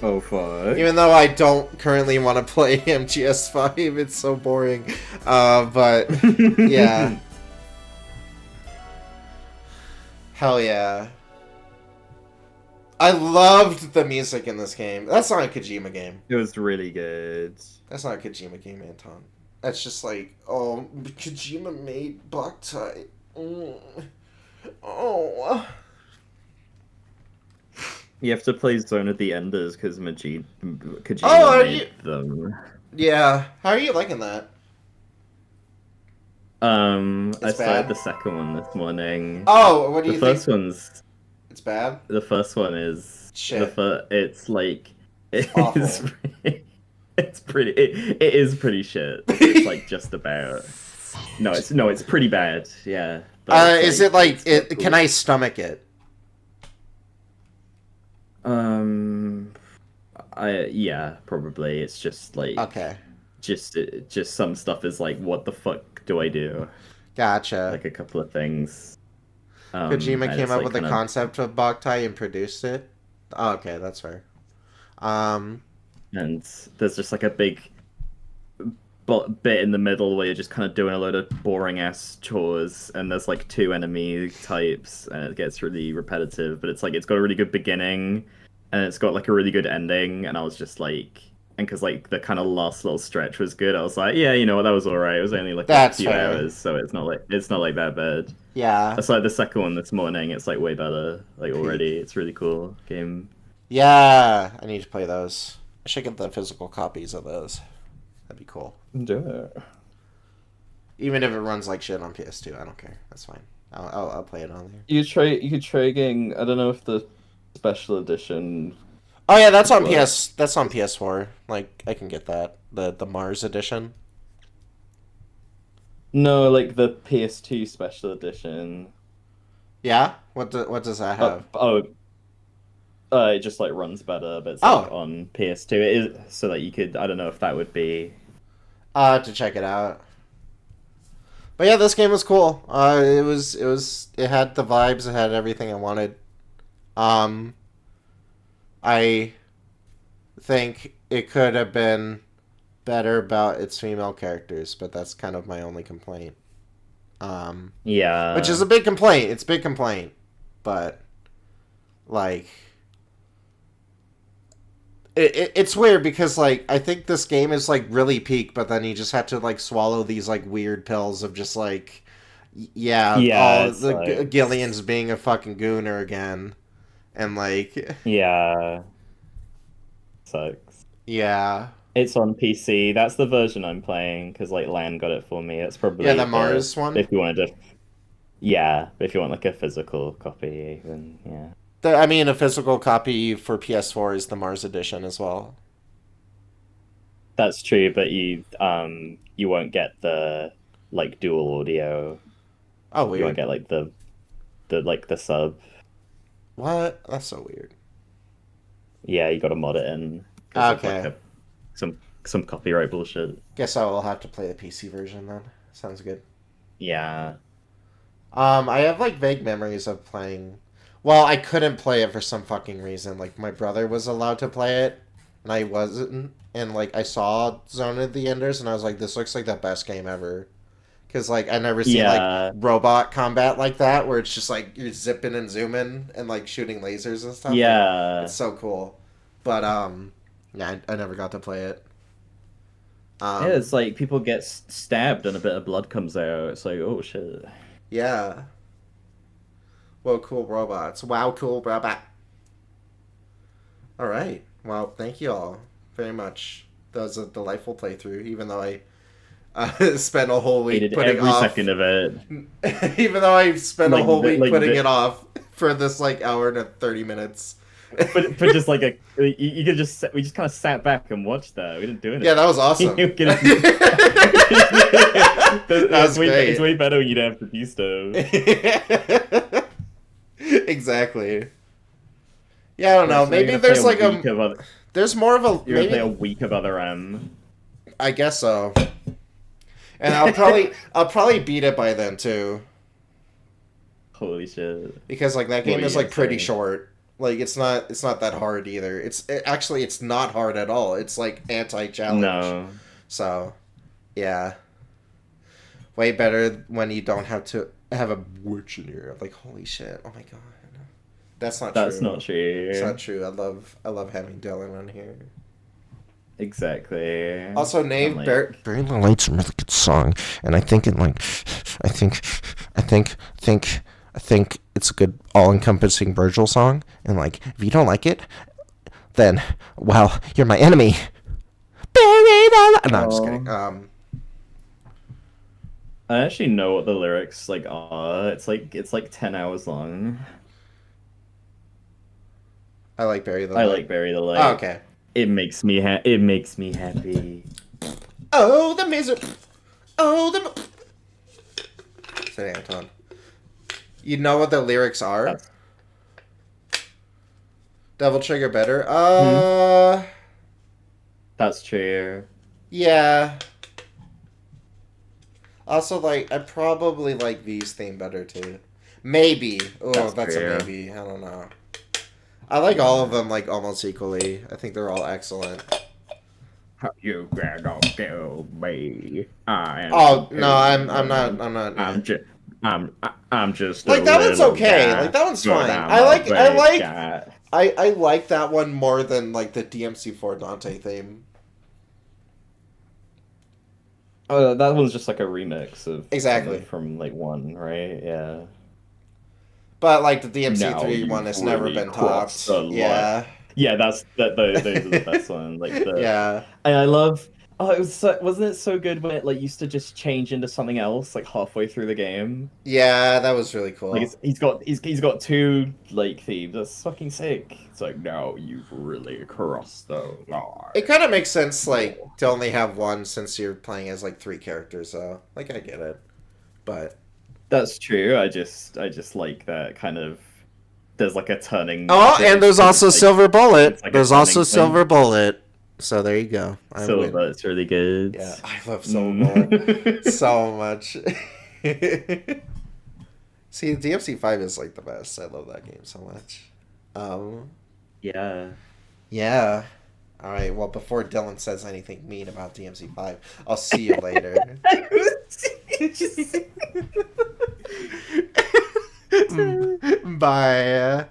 Oh, fuck. Even though I don't currently want to play MGS5, it's so boring. But, yeah. Hell yeah. I loved the music in this game. That's not a Kojima game. It was really good. That's not a Kojima game, Anton. That's just like, oh, Kojima made Boktai. Oh. You have to play Zone of the Enders because Kojima made them. Yeah. How are you liking that? I started the second one this morning. Oh, what do you think? The first one's... It's bad? The first one is... Shit. It's like... It's pretty... It is pretty shit. It's like just about... No, it's pretty bad. Yeah. Is it like... Can I stomach it? Yeah, probably. It's just like... Okay. Just some stuff is like, what the fuck do I do? Gotcha. Like a couple of things. Kojima came up with the concept of Boktai and produced it? Oh, okay, that's fair. And there's just like a big bit in the middle where you're just kind of doing a load of boring-ass chores, and there's like 2 enemy types, and it gets really repetitive, but it's like, it's got a really good beginning, and it's got like a really good ending, and I was just like... And because like the kind of last little stretch was good, I was like, yeah, you know what, that was alright. It was only like a few hours, so it's not like that bad. Yeah. I started the second one this morning. It's like way better. Like already, it's really cool game. Yeah, I need to play those. I should get the physical copies of those. That'd be cool. Do it. Even if it runs like shit on PS2, I don't care. That's fine. I'll play it on there. You could try getting. I don't know if the special edition. Oh yeah, that's on PS. That's on PS4. Like I can get that. The Mars edition. No, like the PS2 special edition. Yeah. What does that have? It just like runs better, but it's like on PS2. It is so that you could. I don't know if that would be. To check it out. But yeah, this game was cool. It had the vibes. It had everything I wanted. I think it could have been better about its female characters, but that's kind of my only complaint. Yeah. Which is a big complaint. It's a big complaint. But, like... It's weird because, like, I think this game is, like, really peak, but then you just have to, like, swallow these, like, weird pills of just, like... Yeah, all the like... Gillian's being a fucking gooner again. And like, yeah, sucks. Yeah, it's on PC. That's the version I'm playing because like Lan got it for me. It's probably the Mars one. If you wanted to, if you want like a physical copy, then yeah. I mean, a physical copy for PS4 is the Mars edition as well. That's true, but you won't get the like dual audio. Oh, weird. You won't get like the sub. What? That's so weird. Yeah, you gotta mod it in. Okay. Like some copyright bullshit. Guess I will have to play the PC version then. Sounds good. Yeah. I have like vague memories of playing. Well, I couldn't play it for some fucking reason. Like my brother was allowed to play it, and I wasn't. And like I saw Zone of the Enders, and I was like, "This looks like the best game ever." Because, like, I never seen, like, robot combat like that, where it's just, like, you're zipping and zooming and, like, shooting lasers and stuff. Yeah. Like, it's so cool. But, yeah, I never got to play it. Yeah, it's like people get stabbed and a bit of blood comes out. It's like, oh, shit. Yeah. Whoa, cool robots. Wow, cool robot. Alright. Well, thank you all very much. That was a delightful playthrough, even though I... spent a whole week putting every off... second of it. Even though I spent a whole week putting it off for this, like, hour and 30 minutes. but just like we just kind of sat back and watched that. We didn't do anything. Yeah, that was awesome. That's great. It's way better when you don't have to do stuff. Exactly. Yeah, I don't know. Maybe there's like there's more of a you're gonna play a week of Other M. I guess so. And I'll probably beat it by then too. Holy shit! Because like that game is like pretty short. Like it's not that hard either. Actually it's not hard at all. It's like anti-challenge. No. So, yeah. Way better when you don't have to have a witch in here. Like holy shit! Oh my god. That's not true. That's not true. It's not true. I love having Dylan on here. Exactly. Also, Nave, Bury the Light's a really good song, and I think it's a good all-encompassing Virgil song. And like, if you don't like it, then well, you're my enemy. Bury the Light. No, I'm just kidding. I actually know what the lyrics like are. It's like 10 hours long. I like Bury the Light. I like Bury the Light. Oh, okay. It makes me happy. Oh, the misery. Oh, the. Say Anton. You know what the lyrics are? Devil Trigger better. That's true. Yeah. Also, like, I probably like V's theme better too. Maybe. Oh, that's a maybe. I don't know. I like all of them like almost equally. I think they're all excellent. You gonna kill me? Oh no, I'm not. I'm just like that one's okay. Guy. Like that one's fine. I like that one more than like the DMC4 Dante theme. Oh, that one's just like a remix of exactly from like 1, right? Yeah. But like the DMC3 one has never been topped. Yeah. Yeah, those are the best one. Like yeah. And I love. Oh, it was wasn't it so good when it like used to just change into something else like halfway through the game? Yeah, that was really cool. Like he's got 2 like themes. That's fucking sick. It's like now you've really crossed the line. It kind of makes sense like to only have one since you're playing as like 3 characters. So like I get it, but that's true. I just like that kind of. There's like a turning. Oh, and there's also like, Silver Bullet. Like there's also Silver Bullet. So there you go. Silver Bullet's really good. Yeah, I love Silver Bullet so much. See, DMC5 is like the best. I love that game so much. Yeah. Yeah. All right. Well, before Dylan says anything mean about DMC5, I'll see you later. Bye.